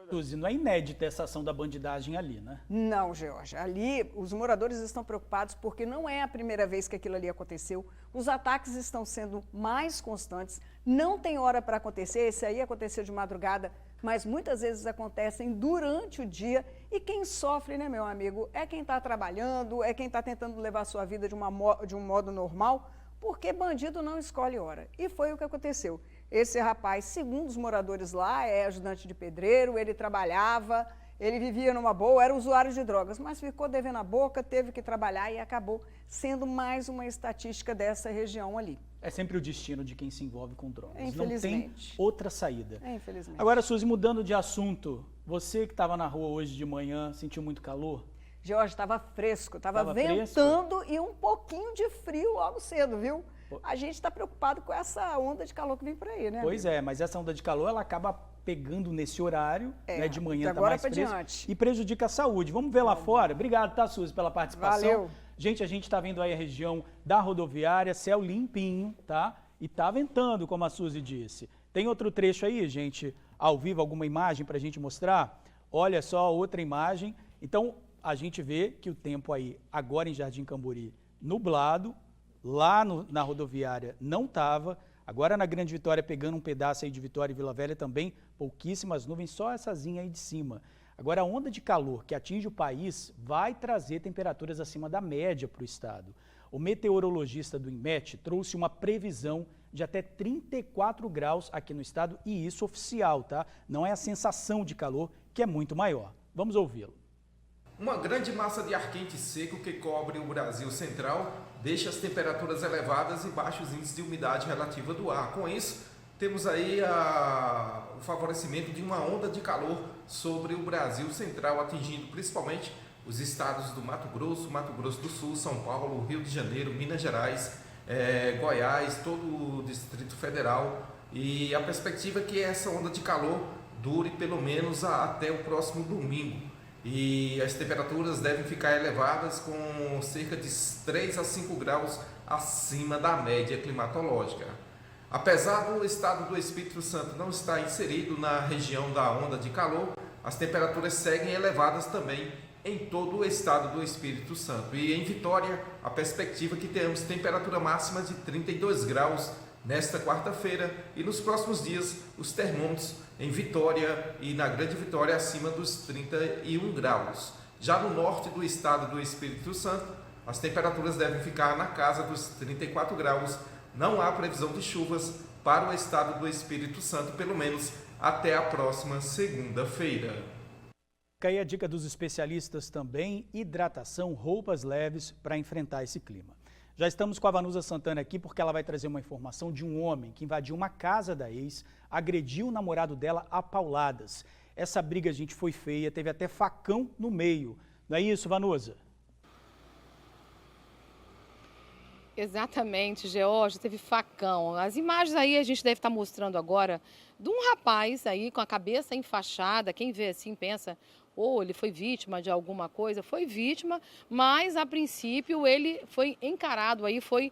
Suzy, não é inédita essa ação da bandidagem ali, né? Não, George. Ali, os moradores estão preocupados porque não é a primeira vez que aquilo ali aconteceu. Os ataques estão sendo mais constantes. Não tem hora para acontecer. Esse aí aconteceu de madrugada, mas muitas vezes acontecem durante o dia. E quem sofre, né, meu amigo, é quem está trabalhando, é quem está tentando levar a sua vida de um modo normal, porque bandido não escolhe hora. E foi o que aconteceu. Esse rapaz, segundo os moradores lá, é ajudante de pedreiro, ele trabalhava, ele vivia numa boa, era usuário de drogas, mas ficou devendo a boca, teve que trabalhar e acabou sendo mais uma estatística dessa região ali. É sempre o destino de quem se envolve com drogas. Infelizmente. Não tem outra saída. Infelizmente. Agora, Suzy, mudando de assunto, você que estava na rua hoje de manhã, sentiu muito calor? Jorge, estava fresco, estava ventando e um pouquinho de frio logo cedo, viu? A gente está preocupado com essa onda de calor que vem por aí, né? Pois é, mas essa onda de calor, ela acaba pegando nesse horário, né, de manhã, tá mais fresco, diante. e prejudica a saúde. Vamos ver lá fora? Obrigado, tá, Suzy, pela participação. Valeu. Gente, a gente está vendo aí a região da rodoviária, céu limpinho, tá? E tá ventando, como a Suzy disse. Tem outro trecho aí, gente, ao vivo, alguma imagem para a gente mostrar? Olha só, outra imagem. Então, a gente vê que o tempo aí, agora em Jardim Camburi, nublado, lá na rodoviária não estava, agora na Grande Vitória, pegando um pedaço aí de Vitória e Vila Velha também, pouquíssimas nuvens, sóessazinha aí de cima. Agora, a onda de calor que atinge o país vai trazer temperaturas acima da média para o estado. O meteorologista do INMET trouxe uma previsão de até 34 graus aqui no estado, e isso oficial, tá? Não é a sensação de calor, que é muito maior. Vamos ouvi-lo. Uma grande massa de ar quente e seco que cobre o Brasil central deixa as temperaturas elevadas e baixos índices de umidade relativa do ar. Com isso, temos aí o favorecimento de uma onda de calor sobre o Brasil central, atingindo principalmente os estados do Mato Grosso do Sul, São Paulo, Rio de Janeiro, Minas Gerais, Goiás, todo o Distrito Federal. E a perspectiva é que essa onda de calor dure pelo menos até o próximo domingo. E as temperaturas devem ficar elevadas com cerca de 3 a 5 graus acima da média climatológica. Apesar do estado do Espírito Santo não estar inserido na região da onda de calor, as temperaturas seguem elevadas também em todo o estado do Espírito Santo. E em Vitória, a perspectiva é que tenhamos temperatura máxima de 32 graus nesta quarta-feira e nos próximos dias os termômetros em Vitória e na Grande Vitória acima dos 31 graus. Já no norte do estado do Espírito Santo, as temperaturas devem ficar na casa dos 34 graus. Não há previsão de chuvas para o estado do Espírito Santo, pelo menos até a próxima segunda-feira. Fica aí a dica dos especialistas também, hidratação, roupas leves para enfrentar esse clima. Já estamos com a Vanusa Santana aqui porque ela vai trazer uma informação de um homem que invadiu uma casa da ex, agrediu o namorado dela a pauladas. Essa briga, gente, foi feia, teve até facão no meio. Não é isso, Vanusa? Exatamente, George, teve facão. As imagens aí a gente deve estar mostrando agora de um rapaz aí com a cabeça enfaixada. Quem vê assim pensa, ele foi vítima de alguma coisa. Foi vítima, mas a princípio ele foi encarado aí, foi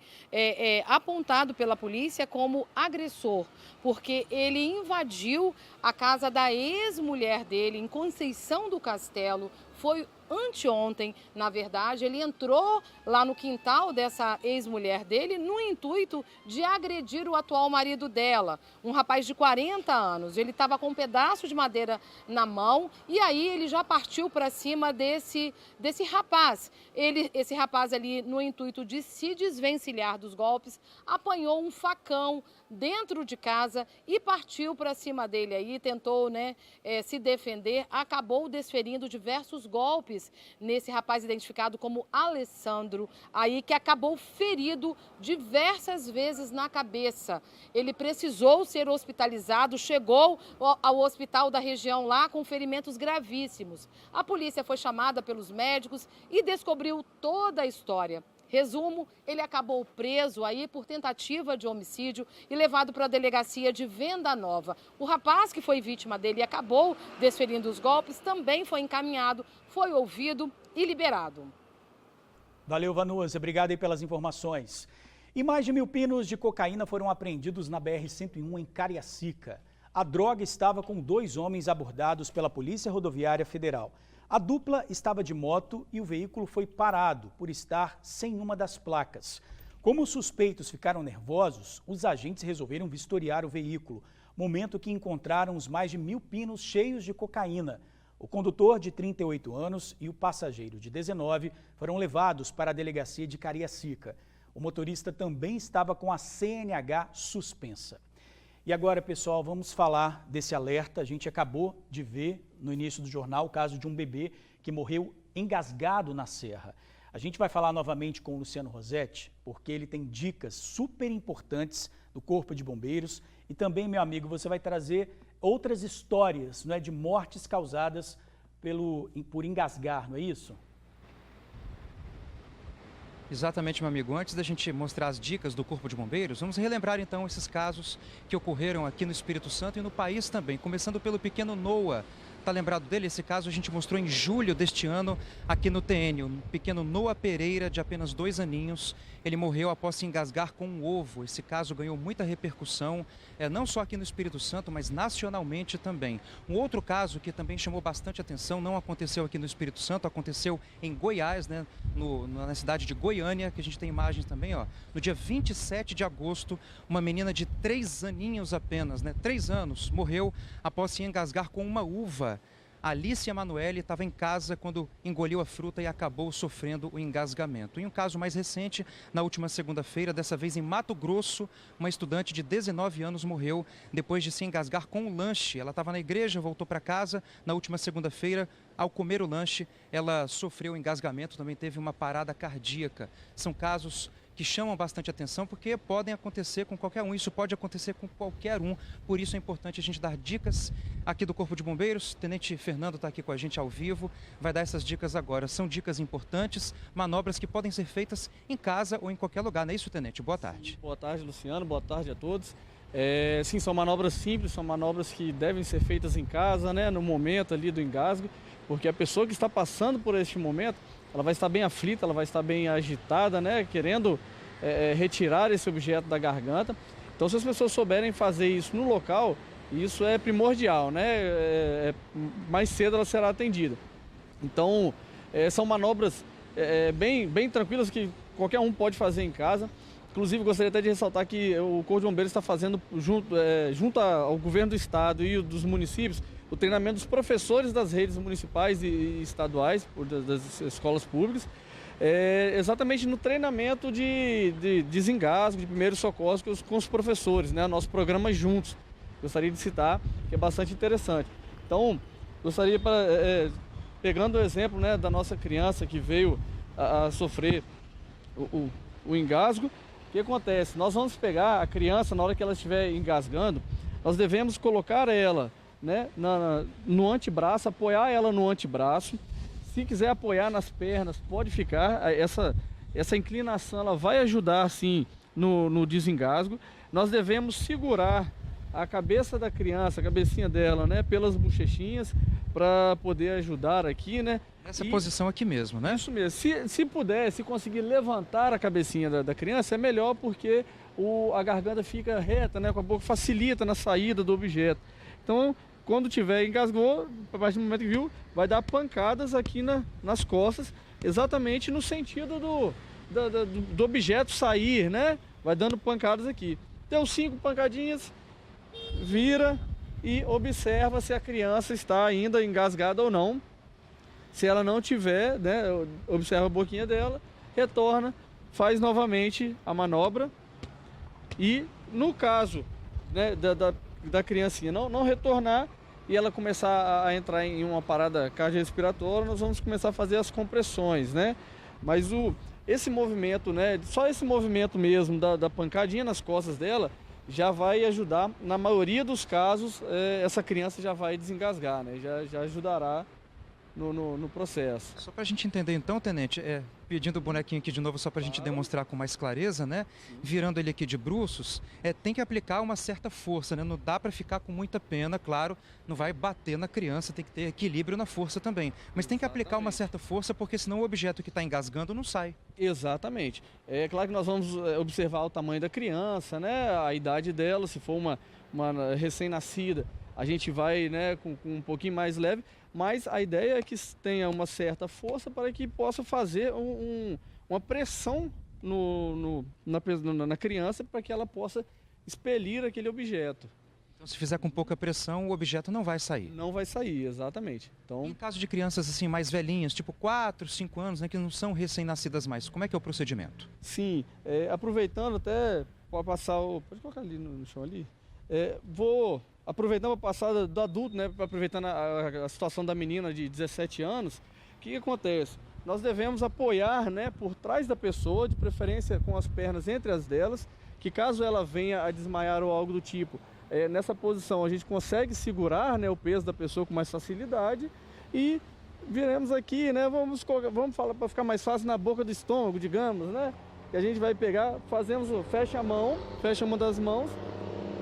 apontado pela polícia como agressor, porque ele invadiu a casa da ex-mulher dele em Conceição do Castelo. Foi anteontem, na verdade, ele entrou lá no quintal dessa ex-mulher dele no intuito de agredir o atual marido dela, um rapaz de 40 anos. Ele estava com um pedaço de madeira na mão e aí ele já partiu para cima desse rapaz. Esse rapaz ali, no intuito de se desvencilhar dos golpes, apanhou um facão dentro de casa e partiu para cima dele aí, tentou se defender, acabou desferindo diversos golpes nesse rapaz identificado como Alessandro, aí que acabou ferido diversas vezes na cabeça. Ele precisou ser hospitalizado, chegou ao hospital da região lá com ferimentos gravíssimos. A polícia foi chamada pelos médicos e descobriu toda a história. Resumo, ele acabou preso aí por tentativa de homicídio e levado para a delegacia de Venda Nova. O rapaz que foi vítima dele e acabou desferindo os golpes também foi encaminhado, foi ouvido e liberado. Valeu, Vanusa. Obrigado aí pelas informações. E mais de 1.000 pinos de cocaína foram apreendidos na BR-101 em Cariacica. A droga estava com 2 homens abordados pela Polícia Rodoviária Federal. A dupla estava de moto e o veículo foi parado por estar sem uma das placas. Como os suspeitos ficaram nervosos, os agentes resolveram vistoriar o veículo, momento que encontraram os mais de 1.000 pinos cheios de cocaína. O condutor, de 38 anos, e o passageiro, de 19, foram levados para a delegacia de Cariacica. O motorista também estava com a CNH suspensa. E agora, pessoal, vamos falar desse alerta. A gente acabou de ver no início do jornal o caso de um bebê que morreu engasgado na serra. A gente vai falar novamente com o Luciano Rosetti, porque ele tem dicas super importantes do Corpo de Bombeiros. E também, meu amigo, você vai trazer outras histórias, de mortes causadas por engasgar, não é isso? Exatamente, meu amigo. Antes da gente mostrar as dicas do Corpo de Bombeiros, vamos relembrar então esses casos que ocorreram aqui no Espírito Santo e no país também, começando pelo pequeno Noah. Tá lembrado dele? Esse caso a gente mostrou em julho deste ano aqui no TN. O pequeno Noah Pereira, de apenas 2 aninhos, ele morreu após se engasgar com um ovo. Esse caso ganhou muita repercussão, não só aqui no Espírito Santo, mas nacionalmente também. Um outro caso que também chamou bastante atenção, não aconteceu aqui no Espírito Santo, aconteceu em Goiás, na cidade de Goiânia, que a gente tem imagens também, ó. No dia 27 de agosto, uma menina de 3 aninhos apenas, 3 anos, morreu após se engasgar com uma uva. Alice Emanuele estava em casa quando engoliu a fruta e acabou sofrendo o engasgamento. Em um caso mais recente, na última segunda-feira, dessa vez em Mato Grosso, uma estudante de 19 anos morreu depois de se engasgar com um lanche. Ela estava na igreja, voltou para casa. Na última segunda-feira, ao comer o lanche, ela sofreu engasgamento, também teve uma parada cardíaca. São casos que chamam bastante atenção porque podem acontecer com qualquer um, isso pode acontecer com qualquer um, por isso é importante a gente dar dicas aqui do Corpo de Bombeiros. O Tenente Fernando está aqui com a gente ao vivo, vai dar essas dicas agora. São dicas importantes, manobras que podem ser feitas em casa ou em qualquer lugar, não é isso, Tenente? Boa tarde. Sim, boa tarde, Luciano, boa tarde a todos. Sim, são manobras simples, são manobras que devem ser feitas em casa, no momento ali do engasgo, porque a pessoa que está passando por este momento, ela vai estar bem aflita, ela vai estar bem agitada, querendo retirar esse objeto da garganta. Então, se as pessoas souberem fazer isso no local, isso é primordial, mais cedo ela será atendida. Então, São manobras bem tranquilas que qualquer um pode fazer em casa. Inclusive, gostaria até de ressaltar que o Corpo de Bombeiros está fazendo, junto ao governo do estado e dos municípios, o treinamento dos professores das redes municipais e estaduais, das escolas públicas, exatamente no treinamento de desengasgo, de primeiros socorros com os professores, né? Nosso programa Juntos, gostaria de citar, que é bastante interessante. Então, gostaria, pegando o exemplo, né, da nossa criança que veio a sofrer o engasgo, o que acontece? Nós vamos pegar a criança, na hora que ela estiver engasgando, nós devemos colocar ela, né, no antebraço, apoiar ela no antebraço. Se quiser apoiar nas pernas, pode ficar. Essa inclinação ela vai ajudar, sim, no desengasgo. Nós devemos segurar a cabeça da criança, a cabecinha dela, né, pelas bochechinhas, para poder ajudar aqui, né? Essa posição aqui mesmo, né? Isso mesmo. Se conseguir levantar a cabecinha da criança, é melhor, porque a garganta fica reta, né? Com a boca, facilita na saída do objeto. Então, quando tiver engasgou, a partir do momento que viu, vai dar pancadas aqui nas costas, exatamente no sentido do objeto sair, né? Vai dando pancadas aqui. Deu 5 pancadinhas, vira e observa se a criança está ainda engasgada ou não. Se ela não tiver, né, observa a boquinha dela, retorna, faz novamente a manobra. E no caso, né, da criancinha não retornar e ela começar a entrar em uma parada cardiorrespiratória, nós vamos começar a fazer as compressões, né? Mas esse movimento, né, só esse movimento mesmo da pancadinha nas costas dela já vai ajudar, na maioria dos casos, essa criança já vai desengasgar, né? Já ajudará no processo. Só para a gente entender então, tenente, pedindo o bonequinho aqui de novo só para a gente demonstrar com mais clareza, né? Virando ele aqui de bruços, tem que aplicar uma certa força, né? Não dá para ficar com muita pena, claro, não vai bater na criança, tem que ter equilíbrio na força também. Mas tem que aplicar uma certa força, porque senão o objeto que está engasgando não sai. Exatamente. É claro que nós vamos observar o tamanho da criança, né? A idade dela, se for uma recém-nascida, a gente vai, né, com um pouquinho mais leve, mas a ideia é que tenha uma certa força para que possa fazer uma pressão na criança para que ela possa expelir aquele objeto. Então, se fizer com pouca pressão, o objeto não vai sair? Não vai sair, exatamente. Então, em caso de crianças assim mais velhinhas, tipo 4, 5 anos, né, que não são recém-nascidas mais, como é que é o procedimento? Sim, aproveitando até, pode passar pode colocar ali no chão ali. Vou aproveitando a passada do adulto, né, aproveitando a situação da menina de 17 anos, o que acontece? Nós devemos apoiar, né, por trás da pessoa, de preferência com as pernas entre as delas, que caso ela venha a desmaiar ou algo do tipo, nessa posição a gente consegue segurar, né, o peso da pessoa com mais facilidade e viremos aqui, né, vamos falar para ficar mais fácil na boca do estômago, digamos, né, que a gente vai pegar, fecha uma das mãos,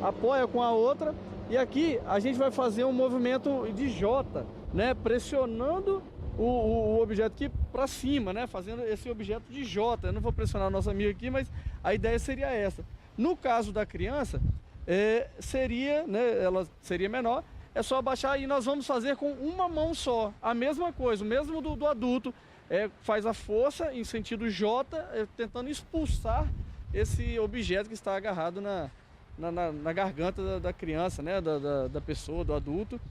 apoia com a outra. E aqui a gente vai fazer um movimento de J, né? Pressionando o objeto aqui para cima, né? Fazendo esse objeto de J. Eu não vou pressionar a nossa amiga aqui, mas a ideia seria essa. No caso da criança, seria, né? Ela seria menor, é só abaixar e nós vamos fazer com uma mão só. A mesma coisa, o mesmo do adulto, faz a força em sentido J, tentando expulsar esse objeto que está agarrado na garganta da criança, né, da pessoa, do adulto.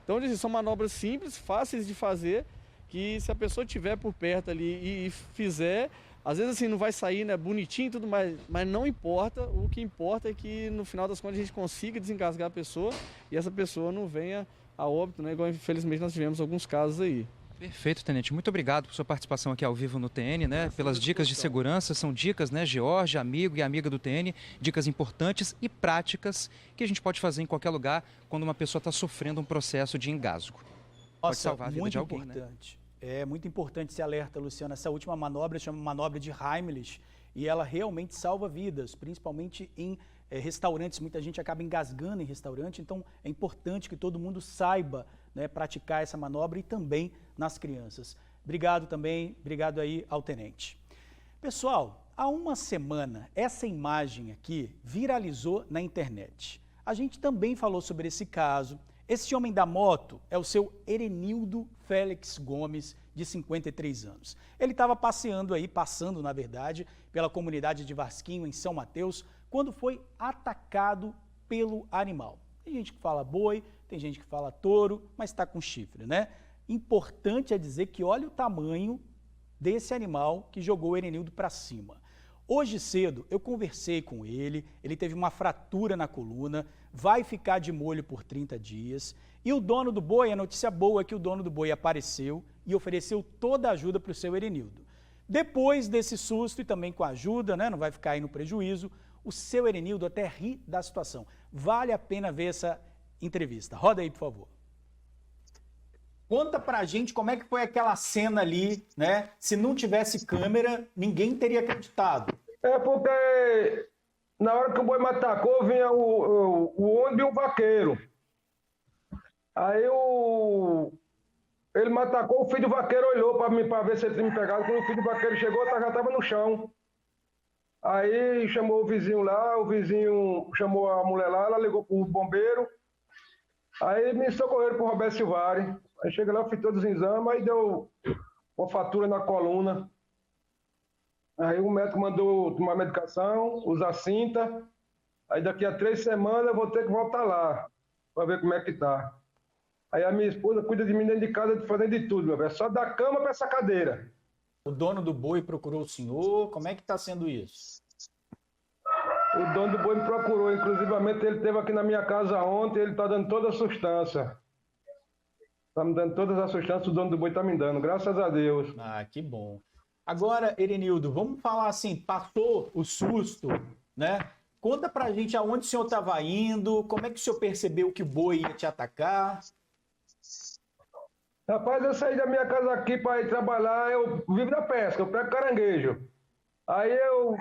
Então, são manobras simples, fáceis de fazer, que se a pessoa estiver por perto ali e fizer, às vezes assim não vai sair, né, bonitinho e tudo mais, mas não importa, o que importa é que no final das contas a gente consiga desengasgar a pessoa e essa pessoa não venha a óbito, né, igual infelizmente nós tivemos alguns casos aí. Perfeito, tenente. Muito obrigado por sua participação aqui ao vivo no TN, né? Pelas dicas de segurança. São dicas, né, George, amigo e amiga do TN, dicas importantes e práticas que a gente pode fazer em qualquer lugar quando uma pessoa está sofrendo um processo de engasgo. Pode salvar a vida de alguém, importante. Né? É muito importante esse alerta, Luciana. Essa última manobra chama manobra de Heimlich e ela realmente salva vidas, principalmente em restaurantes. Muita gente acaba engasgando em restaurante, então é importante que todo mundo saiba, né, praticar essa manobra e também nas crianças. Obrigado também, obrigado aí ao tenente. Pessoal, há uma semana essa imagem aqui viralizou na internet. A gente também falou sobre esse caso. Esse homem da moto é o seu Erenildo Félix Gomes, de 53 anos. Ele estava passando, na verdade, pela comunidade de Vasquinho, em São Mateus, quando foi atacado pelo animal. Tem gente que fala boi, tem gente que fala touro, mas está com chifre, né? Importante é dizer que olha o tamanho desse animal que jogou o Erenildo para cima. Hoje cedo eu conversei com ele teve uma fratura na coluna, vai ficar de molho por 30 dias e o dono do boi, a notícia boa é que o dono do boi apareceu e ofereceu toda a ajuda para o seu Erenildo. Depois desse susto e também com a ajuda, né, não vai ficar aí no prejuízo, o seu Erenildo até ri da situação. Vale a pena ver essa entrevista. Roda aí, por favor. Conta pra gente como é que foi aquela cena ali, né? Se não tivesse câmera, ninguém teria acreditado. É porque na hora que o boi me atacou, vinha o ônibus e o vaqueiro. Aí ele me atacou, o filho do vaqueiro olhou pra mim, pra ver se ele tinha me pegado. Quando o filho do vaqueiro chegou, já estava no chão. Aí chamou o vizinho lá, o vizinho chamou a mulher lá, ela ligou pro bombeiro. Aí me socorreram pro Roberto Silvari. Aí cheguei lá, fiz todos os exames, aí deu uma fratura na coluna. Aí o médico mandou tomar medicação, usar cinta. Aí daqui a 3 semanas eu vou ter que voltar lá, para ver como é que tá. Aí a minha esposa cuida de mim dentro de casa, fazendo de tudo, meu velho. Só da cama para essa cadeira. O dono do boi procurou o senhor, como é que tá sendo isso? O dono do boi me procurou, inclusivamente ele esteve aqui na minha casa ontem, ele tá dando toda a sustância. Tá me dando todas as sustâncias, o dono do boi tá me dando, graças a Deus. Ah, que bom. Agora, Erenildo, vamos falar assim, passou o susto, né? Conta pra gente aonde o senhor estava indo, como é que o senhor percebeu que o boi ia te atacar? Rapaz, eu saí da minha casa aqui para ir trabalhar, eu vivo da pesca, eu pego caranguejo. Aí eu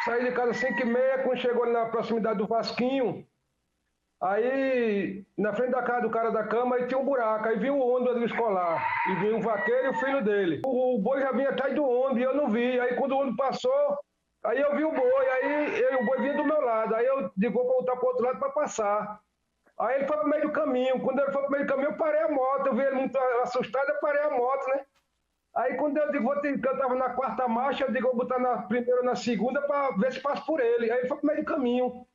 saí de casa às 5h30, quando chegou ali na proximidade do Vasquinho, aí na frente da casa do cara da cama, aí tinha um buraco, aí vi o ônibus ali escolar, e vi um vaqueiro e o filho dele. O boi já vinha atrás do ônibus e eu não vi, aí quando o ônibus passou, aí eu vi o boi, aí o boi vinha do meu lado, aí eu digo, vou voltar para o outro lado para passar. Aí ele foi pro meio do caminho, quando ele foi pro meio do caminho eu parei a moto, eu vi ele muito assustado, eu parei a moto, né? Aí quando eu digo, eu tava na 4ª marcha, eu digo, vou botar na primeira ou na segunda para ver se passo por ele. Aí ele foi pro meio do caminho.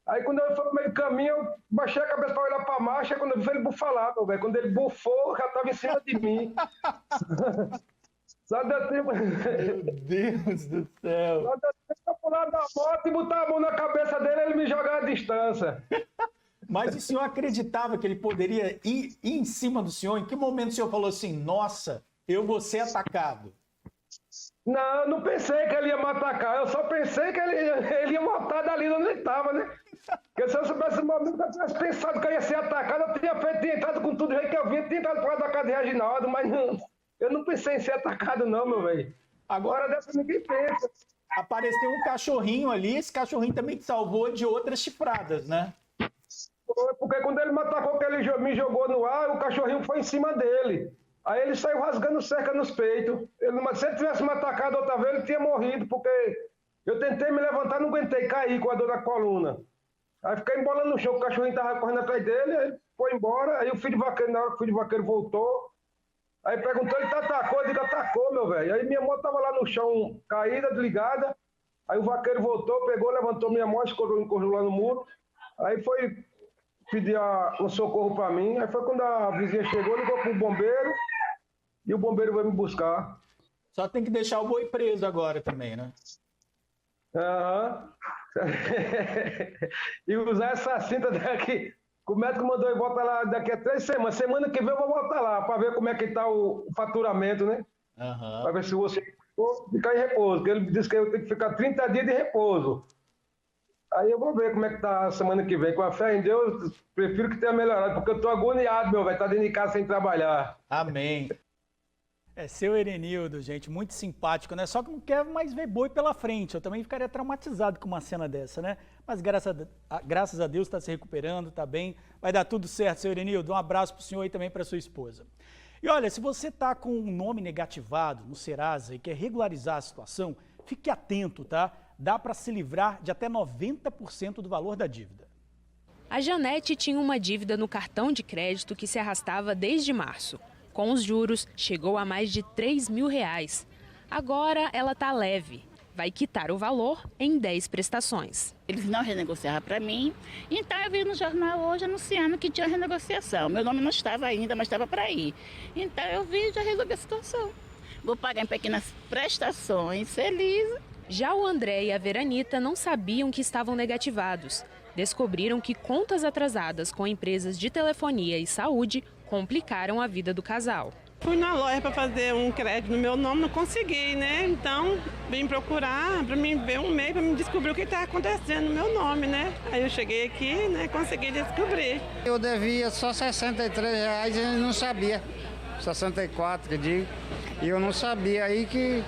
Aí quando ele foi pro meio do caminho, eu baixei a cabeça para olhar para a marcha, quando eu vi ele bufar, meu velho. Quando ele bufou, já tava em cima de mim. Só deu tempo... Meu Deus do céu! Só deu tempo pra pular da moto e botar a mão na cabeça dele e ele me jogar à distância. Mas o senhor acreditava que ele poderia ir em cima do senhor? Em que momento o senhor falou assim, nossa, eu vou ser atacado? Não, não pensei que ele ia me atacar, eu só pensei que ele ia voltar dali onde ele estava, né? Porque se eu soubesse no momento que eu tivesse pensado que eu ia ser atacado, eu tinha entrado com tudo o jeito que eu vinha, tinha entrado fora da casa de Reginaldo, mas não, eu não pensei em ser atacado não, meu velho. Agora dessa ninguém pensa. Apareceu um cachorrinho ali, esse cachorrinho também te salvou de outras chifradas, né? Porque quando ele me atacou, que ele me jogou no ar, o cachorrinho foi em cima dele. Aí ele saiu rasgando cerca nos peitos. Se ele tivesse me atacado outra vez, ele tinha morrido, porque eu tentei me levantar, não aguentei, caí com a dor na coluna. Aí fiquei embolando no chão, o cachorrinho estava correndo atrás dele, aí ele foi embora, aí o filho de vaqueiro, na hora que o filho de vaqueiro voltou, aí perguntou, ele te atacou? Eu digo, atacou, meu velho. Aí minha moto estava lá no chão, caída, desligada, aí o vaqueiro voltou, pegou, levantou minha moto, encostou lá no muro, aí foi pedir um socorro para mim, aí foi quando a vizinha chegou, ligou pro bombeiro, e o bombeiro veio me buscar. Só tem que deixar o boi preso agora também, né? Aham. E usar essa cinta daqui. O médico mandou eu voltar lá daqui a 3 semanas. Semana que vem eu vou voltar lá para ver como é que está o faturamento, né? Uhum. Para ver se você ficar em repouso. Porque ele disse que eu tenho que ficar 30 dias de repouso. Aí eu vou ver como é que tá a semana que vem. Com a fé em Deus, prefiro que tenha melhorado, porque eu tô agoniado, meu velho. Tá dentro de casa sem trabalhar. Amém. É seu Erenildo, gente, muito simpático, né? Só que não quer mais ver boi pela frente. Eu também ficaria traumatizado com uma cena dessa, né? Mas graças a Deus está se recuperando, está bem. Vai dar tudo certo, seu Erenildo. Um abraço para o senhor e também para sua esposa. E olha, se você está com um nome negativado no Serasa e quer regularizar a situação, fique atento, tá? Dá para se livrar de até 90% do valor da dívida. A Janete tinha uma dívida no cartão de crédito que se arrastava desde março. Com os juros, chegou a mais de R$3.000. Agora ela está leve. Vai quitar o valor em 10 prestações. Eles não renegociaram para mim, então eu vi no jornal hoje anunciando que tinha renegociação. Meu nome não estava ainda, mas estava para ir. Então eu vi e já resolvi a situação. Vou pagar em pequenas prestações, feliz. Já o André e a Veranita não sabiam que estavam negativados. Descobriram que contas atrasadas com empresas de telefonia e saúde complicaram a vida do casal. Fui na loja para fazer um crédito no meu nome, não consegui, né? Então, vim procurar para mim ver um meio para me descobrir o que estava acontecendo no meu nome, né? Aí eu cheguei aqui, né? Consegui descobrir. Eu devia só R$63 e não sabia. 64, que digo. E eu não sabia. Aí que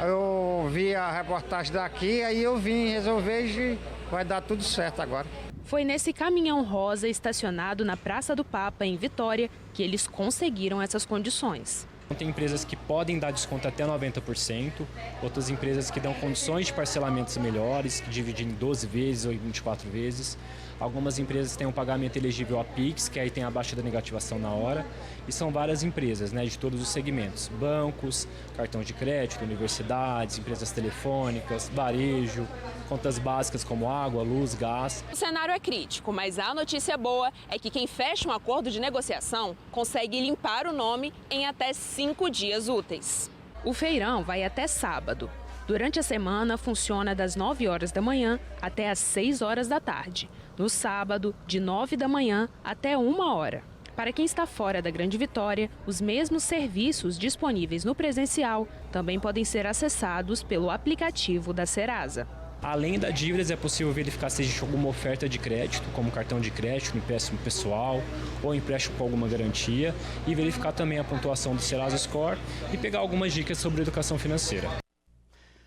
eu vi a reportagem daqui, aí eu vim resolver e vai dar tudo certo agora. Foi nesse caminhão rosa estacionado na Praça do Papa, em Vitória, que eles conseguiram essas condições. Tem empresas que podem dar desconto até 90%, outras empresas que dão condições de parcelamentos melhores, que dividem em 12 vezes ou em 24 vezes. Algumas empresas têm um pagamento elegível a Pix, que aí tem a baixa da negativação na hora. E são várias empresas, né, de todos os segmentos. Bancos, cartão de crédito, universidades, empresas telefônicas, varejo, contas básicas como água, luz, gás. O cenário é crítico, mas a notícia boa é que quem fecha um acordo de negociação consegue limpar o nome em até 5 dias úteis. O feirão vai até sábado. Durante a semana, funciona das 9 horas da manhã até as 6 horas da tarde. No sábado, de 9 da manhã até 1 hora. Para quem está fora da Grande Vitória, os mesmos serviços disponíveis no presencial também podem ser acessados pelo aplicativo da Serasa. Além da dívidas, é possível verificar se existe alguma oferta de crédito, como cartão de crédito, empréstimo pessoal ou empréstimo com alguma garantia, e verificar também a pontuação do Serasa Score e pegar algumas dicas sobre educação financeira.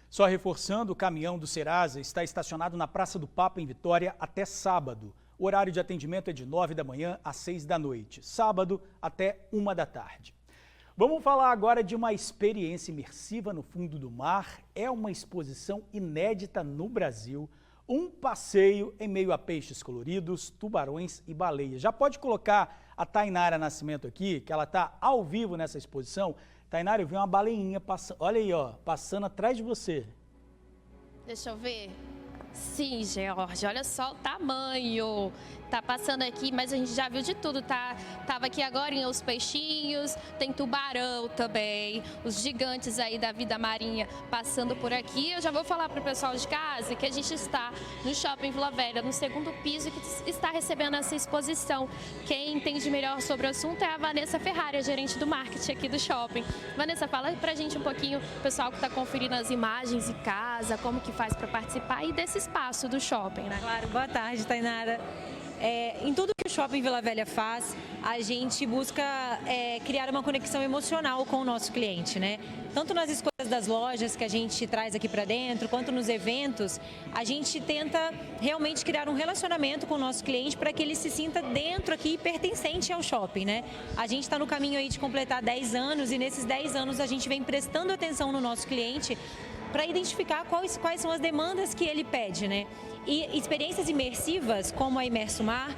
Só reforçando, o caminhão do Serasa está estacionado na Praça do Papa, em Vitória, até sábado. O horário de atendimento é de 9 da manhã às 6 da noite, sábado até 1 da tarde. Vamos falar agora de uma experiência imersiva no fundo do mar. É uma exposição inédita no Brasil, um passeio em meio a peixes coloridos, tubarões e baleias. Já pode colocar a Tainara Nascimento aqui, que ela está ao vivo nessa exposição. Tainara, eu vi uma baleinha passando, olha aí, ó, passando atrás de você. Deixa eu ver. Sim, George, olha só o tamanho. Tá passando aqui, mas a gente já viu de tudo, tá? Tava aqui agora em os peixinhos, tem tubarão também, os gigantes aí da vida marinha passando por aqui. Eu já vou falar para o pessoal de casa que a gente está no Shopping Vila Velha, no 2º piso, que está recebendo essa exposição. Quem entende melhor sobre o assunto é a Vanessa Ferrari, a gerente do marketing aqui do shopping. Vanessa, fala pra gente um pouquinho, o pessoal que está conferindo as imagens em casa, como que faz para participar e desse espaço do shopping, né? Claro, boa tarde, Tainara. Em tudo que o Shopping Vila Velha faz, a gente busca criar uma conexão emocional com o nosso cliente, né? Tanto nas escolhas das lojas que a gente traz aqui para dentro, quanto nos eventos, a gente tenta realmente criar um relacionamento com o nosso cliente para que ele se sinta dentro aqui, pertencente ao shopping, né? A gente está no caminho aí de completar 10 anos e nesses 10 anos a gente vem prestando atenção no nosso cliente para identificar quais são as demandas que ele pede, né? E experiências imersivas, como a Imerso Mar,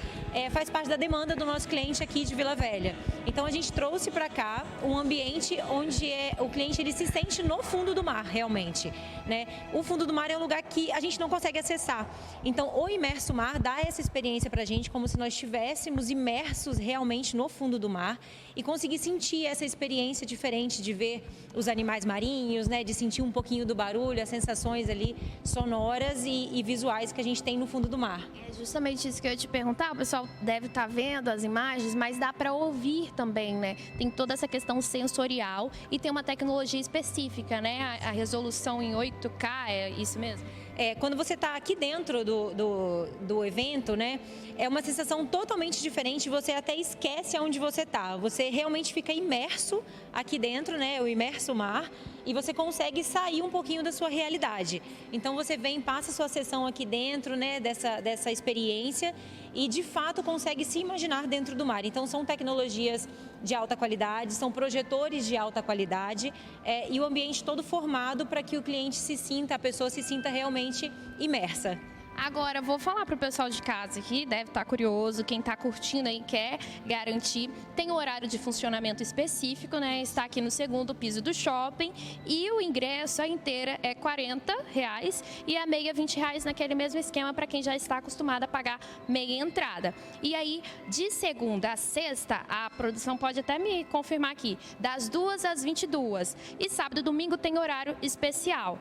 faz parte da demanda do nosso cliente aqui de Vila Velha. Então a gente trouxe para cá um ambiente onde o cliente ele se sente no fundo do mar, realmente, né? O fundo do mar é um lugar que a gente não consegue acessar. Então o Imerso Mar dá essa experiência para a gente como se nós estivéssemos imersos realmente no fundo do mar e conseguir sentir essa experiência diferente de ver os animais marinhos, né? De sentir um pouquinho do barulho, as sensações ali sonoras e visuais que a gente tem no fundo do mar. É justamente isso que eu ia te perguntar, o pessoal deve estar vendo as imagens, mas dá para ouvir também, né? Tem toda essa questão sensorial e tem uma tecnologia específica, né? A resolução em 8K, é isso mesmo? Quando você está aqui dentro do evento, né, é uma sensação totalmente diferente, você até esquece aonde você está. Você realmente fica imerso aqui dentro, né, o Imerso Mar, e você consegue sair um pouquinho da sua realidade. Então você vem, passa a sua sessão aqui dentro, né, dessa experiência e de fato consegue se imaginar dentro do mar. Então são tecnologias de alta qualidade, são projetores de alta qualidade e o ambiente todo formado para que o cliente se sinta, a pessoa se sinta realmente imersa. Agora, vou falar para o pessoal de casa aqui, deve estar curioso, quem está curtindo aí quer garantir, tem um horário de funcionamento específico, né? Está aqui no segundo piso do shopping e o ingresso, a inteira, é R$40 e a meia R$20 naquele mesmo esquema para quem já está acostumado a pagar meia entrada. E aí, de segunda a sexta, a produção pode até me confirmar aqui, das 2 às 22. E sábado e domingo tem horário especial.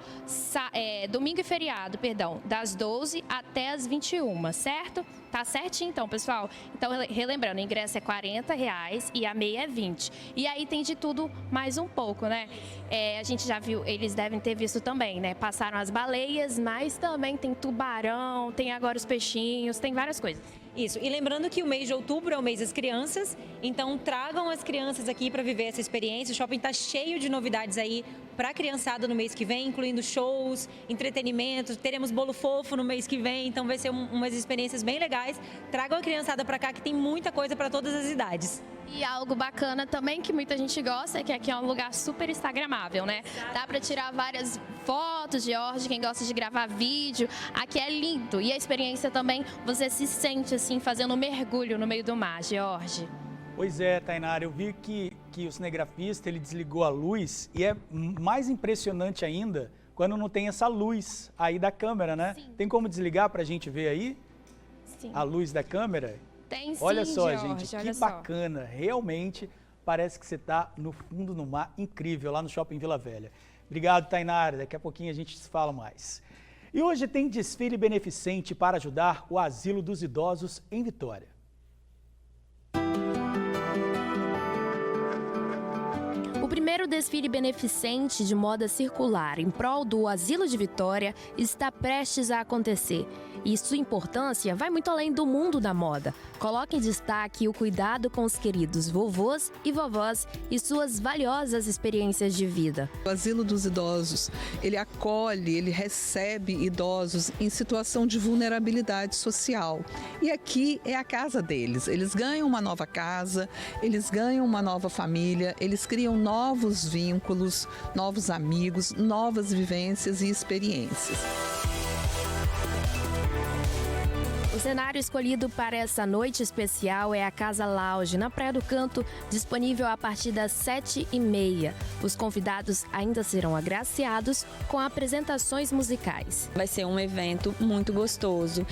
Domingo e feriado, perdão, das 12 até as 21, certo? Tá certinho então, pessoal? Então, relembrando, o ingresso é R$40 e a meia é 20. E aí tem de tudo mais um pouco, né? A gente já viu, eles devem ter visto também, né? Passaram as baleias, mas também tem tubarão, tem agora os peixinhos, tem várias coisas. Isso, e lembrando que o mês de outubro é o mês das crianças, então tragam as crianças aqui para viver essa experiência. O shopping está cheio de novidades aí para a criançada no mês que vem, incluindo shows, entretenimento, teremos bolo fofo no mês que vem, então vai ser umas experiências bem legais. Tragam a criançada para cá que tem muita coisa para todas as idades. E algo bacana também que muita gente gosta é que aqui é um lugar super instagramável, né? Dá para tirar várias fotos de George, quem gosta de gravar vídeo. Aqui é lindo e a experiência também, você se sente assim fazendo um mergulho no meio do mar, George. Pois é, Tainara, eu vi que o cinegrafista ele desligou a luz e é mais impressionante ainda quando não tem essa luz aí da câmera, né? Sim. Tem como desligar para a gente ver aí? Sim. A luz da câmera? Tem sim, olha só, George, gente, olha que bacana. Realmente parece que você está no fundo do mar, incrível, lá no Shopping Vila Velha. Obrigado, Tainara. Daqui a pouquinho a gente se fala mais. E hoje tem desfile beneficente para ajudar o Asilo dos Idosos em Vitória. O primeiro desfile beneficente de moda circular em prol do Asilo de Vitória está prestes a acontecer. E sua importância vai muito além do mundo da moda. Coloca em destaque o cuidado com os queridos vovôs e vovós e suas valiosas experiências de vida. O Asilo dos Idosos, ele acolhe, ele recebe idosos em situação de vulnerabilidade social. E aqui é a casa deles. Eles ganham uma nova casa, eles ganham uma nova família, eles criam novos vínculos, novos amigos, novas vivências e experiências. O cenário escolhido para essa noite especial é a Casa Lounge, na Praia do Canto, disponível a partir das 7h30. Os convidados ainda serão agraciados com apresentações musicais. Vai ser um evento muito gostoso,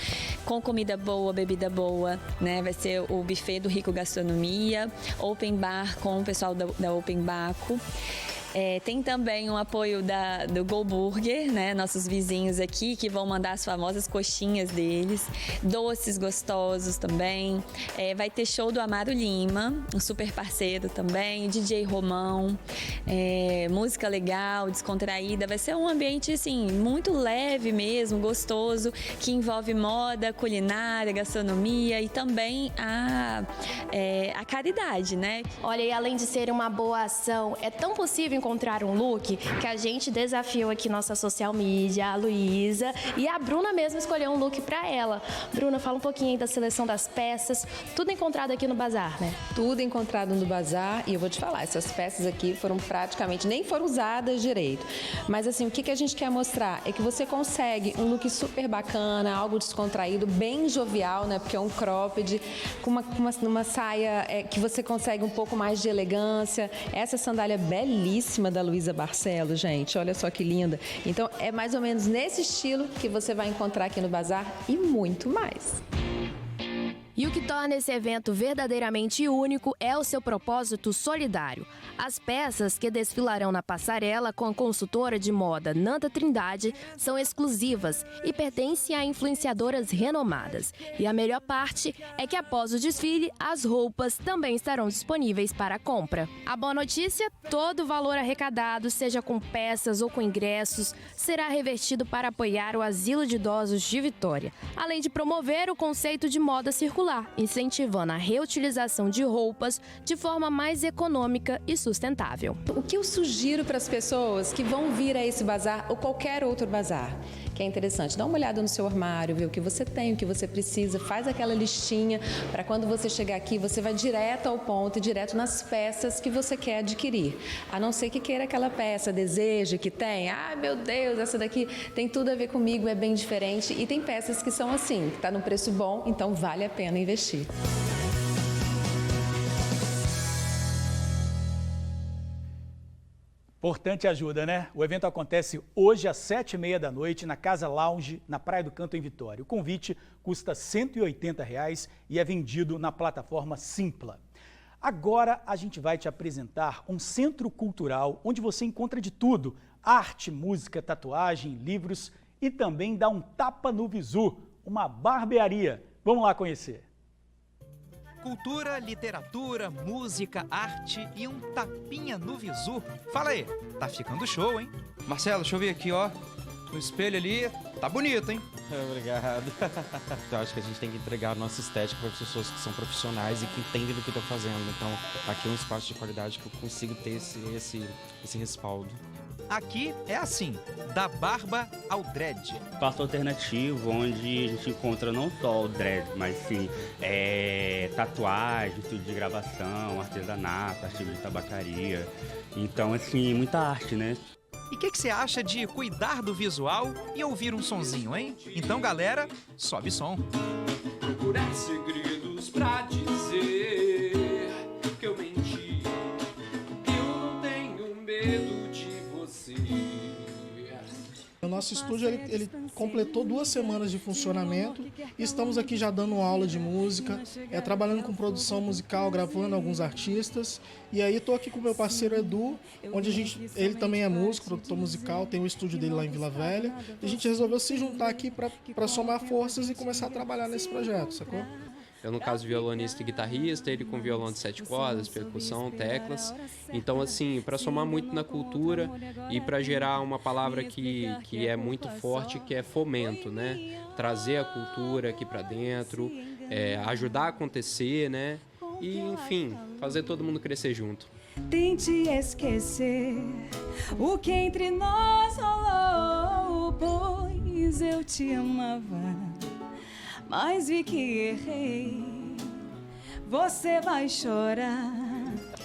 com comida boa, bebida boa, né? Vai ser o buffet do Rico Gastronomia, open bar com o pessoal da Open Baco. Tem também um apoio do Go Burger, né? Nossos vizinhos aqui que vão mandar as famosas coxinhas deles, doces gostosos também. Vai ter show do Amaro Lima, um super parceiro também, DJ Romão, música legal, descontraída. Vai ser um ambiente assim muito leve mesmo, gostoso, que envolve moda, culinária, gastronomia e também a caridade, né? Olha, e além de ser uma boa ação, é tão possível encontrar um look que a gente desafiou aqui nossa social media, a Luísa, e a Bruna mesmo escolheu um look para ela. Bruna, fala um pouquinho aí da seleção das peças, tudo encontrado aqui no bazar, né? Tudo encontrado no bazar e eu vou te falar, essas peças aqui foram praticamente, nem foram usadas direito. Mas assim, o que a gente quer mostrar é que você consegue um look super bacana, algo descontraído, bem jovial, né? Porque é um cropped, com uma saia que você consegue um pouco mais de elegância. Essa sandália belíssima da Luísa Barcelos, gente, olha só que linda. Então é mais ou menos nesse estilo que você vai encontrar aqui no bazar e muito mais. E o que torna esse evento verdadeiramente único é o seu propósito solidário. As peças que desfilarão na passarela com a consultora de moda Nanda Trindade são exclusivas e pertencem a influenciadoras renomadas. E a melhor parte é que após o desfile, as roupas também estarão disponíveis para compra. A boa notícia, todo o valor arrecadado, seja com peças ou com ingressos, será revertido para apoiar o Asilo de Idosos de Vitória, além de promover o conceito de moda circular, incentivando a reutilização de roupas de forma mais econômica e sustentável. O que eu sugiro para as pessoas que vão vir a esse bazar ou qualquer outro bazar? que é interessante. Dá uma olhada no seu armário, vê o que você tem, o que você precisa, faz aquela listinha para quando você chegar aqui, você vai direto ao ponto e direto nas peças que você quer adquirir. A não ser que queira aquela peça, deseje, que tem, meu Deus, essa daqui tem tudo a ver comigo, é bem diferente. E tem peças que são assim, que está num preço bom, então vale a pena investir. Importante ajuda, né? O evento acontece hoje às 7h30 da noite na Casa Lounge, na Praia do Canto, em Vitória. O convite custa R$ 180 e é vendido na plataforma Simpla. Agora a gente vai te apresentar um centro cultural onde você encontra de tudo: arte, música, tatuagem, livros e também dá um tapa no visu, uma barbearia. Vamos lá conhecer. Cultura, literatura, música, arte e um tapinha no visu. Fala aí, tá ficando show, hein? Marcelo, deixa eu ver aqui, ó. No espelho ali, tá bonito, hein? Obrigado. Eu acho que a gente tem que entregar a nossa estética para pessoas que são profissionais e que entendem do que estão fazendo. Então, aqui é um espaço de qualidade que eu consigo ter esse respaldo. Aqui é assim, da barba ao dread. Espaço alternativo, onde a gente encontra não só o dread, mas sim tatuagem, estúdio de gravação, artesanato, artigo de tabacaria. Então, assim, muita arte, né? E o que você acha de cuidar do visual e ouvir um sonzinho, hein? Então, galera, sobe som. Procurar segredos pra dizer que eu menti. Eu não tenho medo de você. O nosso estúdio ele completou 2 semanas de funcionamento e estamos aqui já dando aula de música, trabalhando com produção musical, gravando alguns artistas. E aí estou aqui com o meu parceiro Edu, onde ele também é músico, produtor musical, tem o estúdio dele lá em Vila Velha. E a gente resolveu se juntar aqui para somar forças e começar a trabalhar nesse projeto, sacou? Eu, no caso, violonista e guitarrista, ele com violão de 7 cordas, percussão, teclas. Então, assim, para somar muito na cultura e para gerar uma palavra que é muito forte, que é fomento, né? Trazer a cultura aqui para dentro, ajudar a acontecer, né? E, enfim, fazer todo mundo crescer junto. Tente esquecer o que entre nós rolou, pois eu te amava. Mas vi que errei, você vai chorar.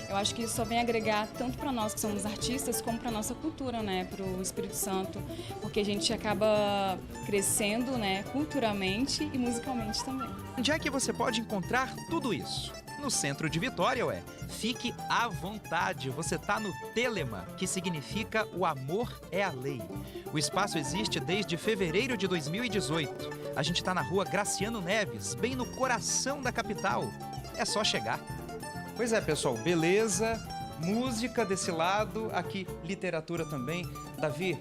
Eu acho que isso só vem agregar tanto para nós que somos artistas, como para nossa cultura, né, para o Espírito Santo, porque a gente acaba crescendo, né, culturalmente e musicalmente também. Onde é que você pode encontrar tudo isso? No centro de Vitória, ué. Fique à vontade, você tá no Telema, que significa o amor é a lei. O espaço existe desde fevereiro de 2018. A gente tá na rua Graciano Neves, bem no coração da capital. É só chegar. Pois é, pessoal, beleza, música desse lado, aqui literatura também. Davi,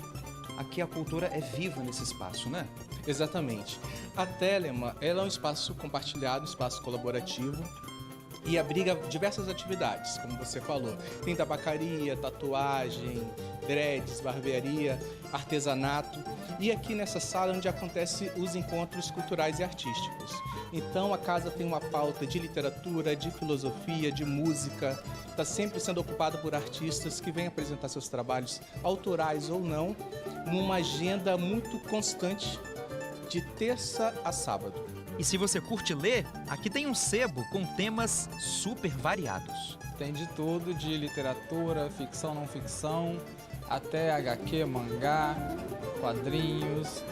aqui a cultura é viva nesse espaço, né? Exatamente. A Telema, ela é um espaço compartilhado, um espaço colaborativo, e abriga diversas atividades, como você falou. Tem tabacaria, tatuagem, dreads, barbearia, artesanato. E aqui nessa sala onde acontecem os encontros culturais e artísticos. Então a casa tem uma pauta de literatura, de filosofia, de música. Está sempre sendo ocupada por artistas que vêm apresentar seus trabalhos, autorais ou não, numa agenda muito constante de terça a sábado. E se você curte ler, aqui tem um sebo com temas super variados. Tem de tudo, de literatura, ficção, não ficção, até HQ, mangá, quadrinhos.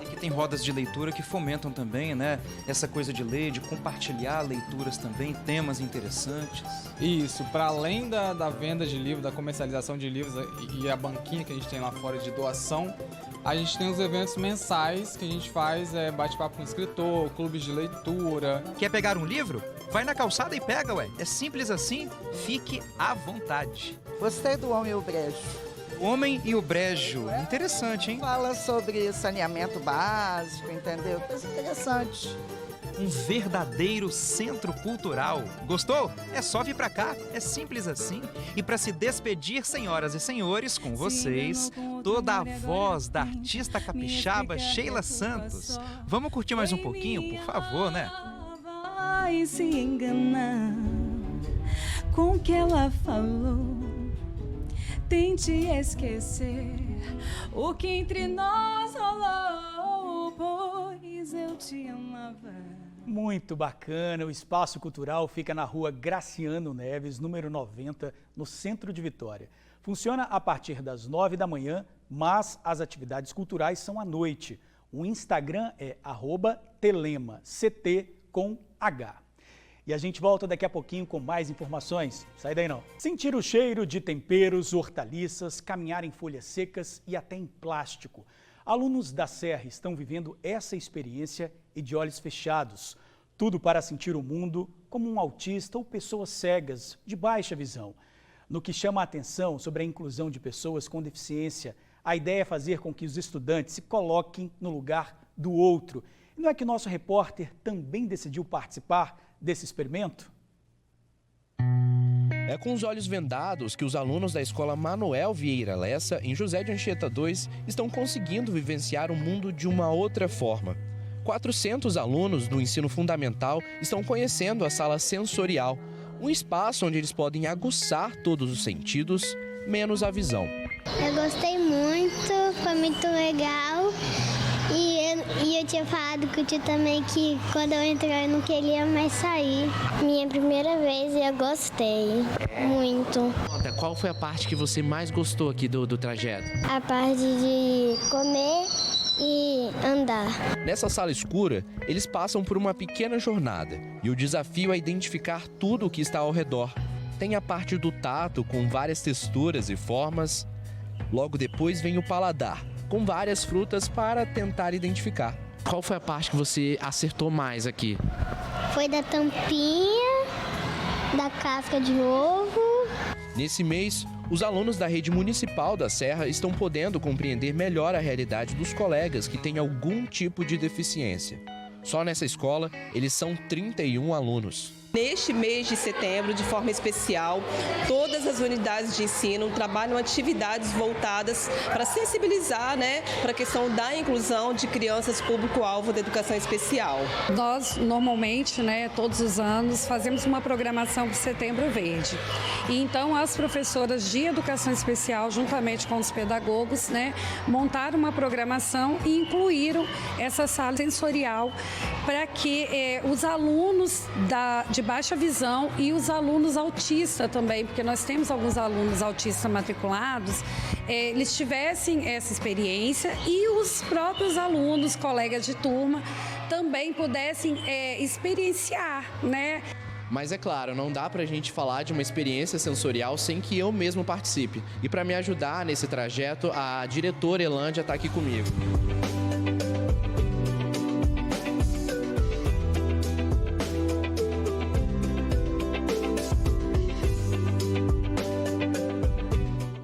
E que tem rodas de leitura que fomentam também, né? Essa coisa de ler, de compartilhar leituras também, temas interessantes. Isso, para além da venda de livros, da comercialização de livros e a banquinha que a gente tem lá fora de doação, a gente tem os eventos mensais que a gente faz, bate-papo com escritor, clubes de leitura. Quer pegar um livro? Vai na calçada e pega, ué. É simples assim, fique à vontade. Gostei do Homem e o Brejo. O Homem e o Brejo, interessante, hein? Fala sobre saneamento básico, entendeu? Coisa interessante. Um verdadeiro centro cultural. Gostou? É só vir pra cá, é simples assim. E para se despedir, senhoras e senhores, com vocês, toda a voz da artista capixaba Sheila Santos. Vamos curtir mais um pouquinho, por favor, né? Vai se enganar com o que ela falou. Tente esquecer o que entre nós rolou. Muito bacana, o Espaço Cultural fica na rua Graciano Neves, número 90, no centro de Vitória. Funciona a partir das 9 da manhã, mas as atividades culturais são à noite. O Instagram é @telema, CT com H. E a gente volta daqui a pouquinho com mais informações. Sai daí não. Sentir o cheiro de temperos, hortaliças, caminhar em folhas secas e até em plástico. Alunos da Serra estão vivendo essa experiência e de olhos fechados. Tudo para sentir o mundo como um autista ou pessoas cegas de baixa visão. No que chama a atenção sobre a inclusão de pessoas com deficiência, a ideia é fazer com que os estudantes se coloquem no lugar do outro. E não é que nosso repórter também decidiu participar desse experimento? É com os olhos vendados que os alunos da Escola Manuel Vieira Lessa, em José de Anchieta 2, estão conseguindo vivenciar o mundo de uma outra forma. 400 alunos do ensino fundamental estão conhecendo a sala sensorial, um espaço onde eles podem aguçar todos os sentidos, menos a visão. Eu gostei muito, foi muito legal. E eu tinha falado com o tio também que quando eu entrar eu não queria mais sair. Minha primeira vez e eu gostei muito. Qual foi a parte que você mais gostou aqui do trajeto? A parte de comer e andar. Nessa sala escura, eles passam por uma pequena jornada e o desafio é identificar tudo o que está ao redor. Tem a parte do tato com várias texturas e formas. Logo depois vem o paladar, com várias frutas para tentar identificar. Qual foi a parte que você acertou mais aqui? Foi da tampinha, da casca de ovo. Nesse mês, os alunos da rede municipal da Serra estão podendo compreender melhor a realidade dos colegas que têm algum tipo de deficiência. Só nessa escola, eles são 31 alunos. Neste mês de setembro, de forma especial, todas as unidades de ensino trabalham atividades voltadas para sensibilizar, para a questão da inclusão de crianças público-alvo da educação especial. Nós, normalmente, todos os anos, fazemos uma programação para Setembro Verde. E então, as professoras de educação especial, juntamente com os pedagogos, montaram uma programação e incluíram essa sala sensorial para que os alunos de baixa visão e os alunos autistas também, porque nós temos alguns alunos autistas matriculados, eles tivessem essa experiência e os próprios alunos, colegas de turma, também pudessem experienciar, Mas é claro, não dá pra gente falar de uma experiência sensorial sem que eu mesmo participe. E para me ajudar nesse trajeto, a diretora Elândia está aqui comigo.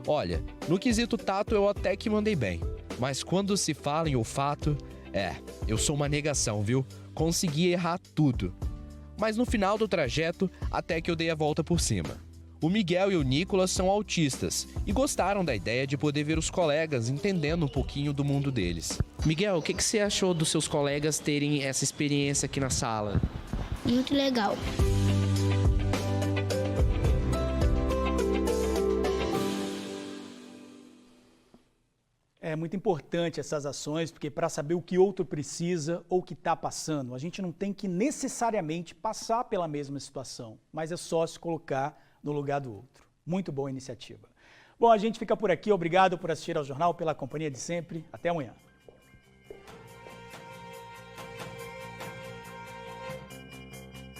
Olha, no quesito tato eu até que mandei bem, mas quando se fala em olfato, eu sou uma negação, viu? Consegui errar tudo. Mas no final do trajeto, até que eu dei a volta por cima. O Miguel e o Nicolas são autistas e gostaram da ideia de poder ver os colegas entendendo um pouquinho do mundo deles. Miguel, o que você achou dos seus colegas terem essa experiência aqui na sala? Muito legal. É muito importante essas ações, porque para saber o que outro precisa ou o que está passando, a gente não tem que necessariamente passar pela mesma situação, mas é só se colocar no lugar do outro. Muito boa iniciativa. Bom, a gente fica por aqui. Obrigado por assistir ao jornal, pela companhia de sempre. Até amanhã.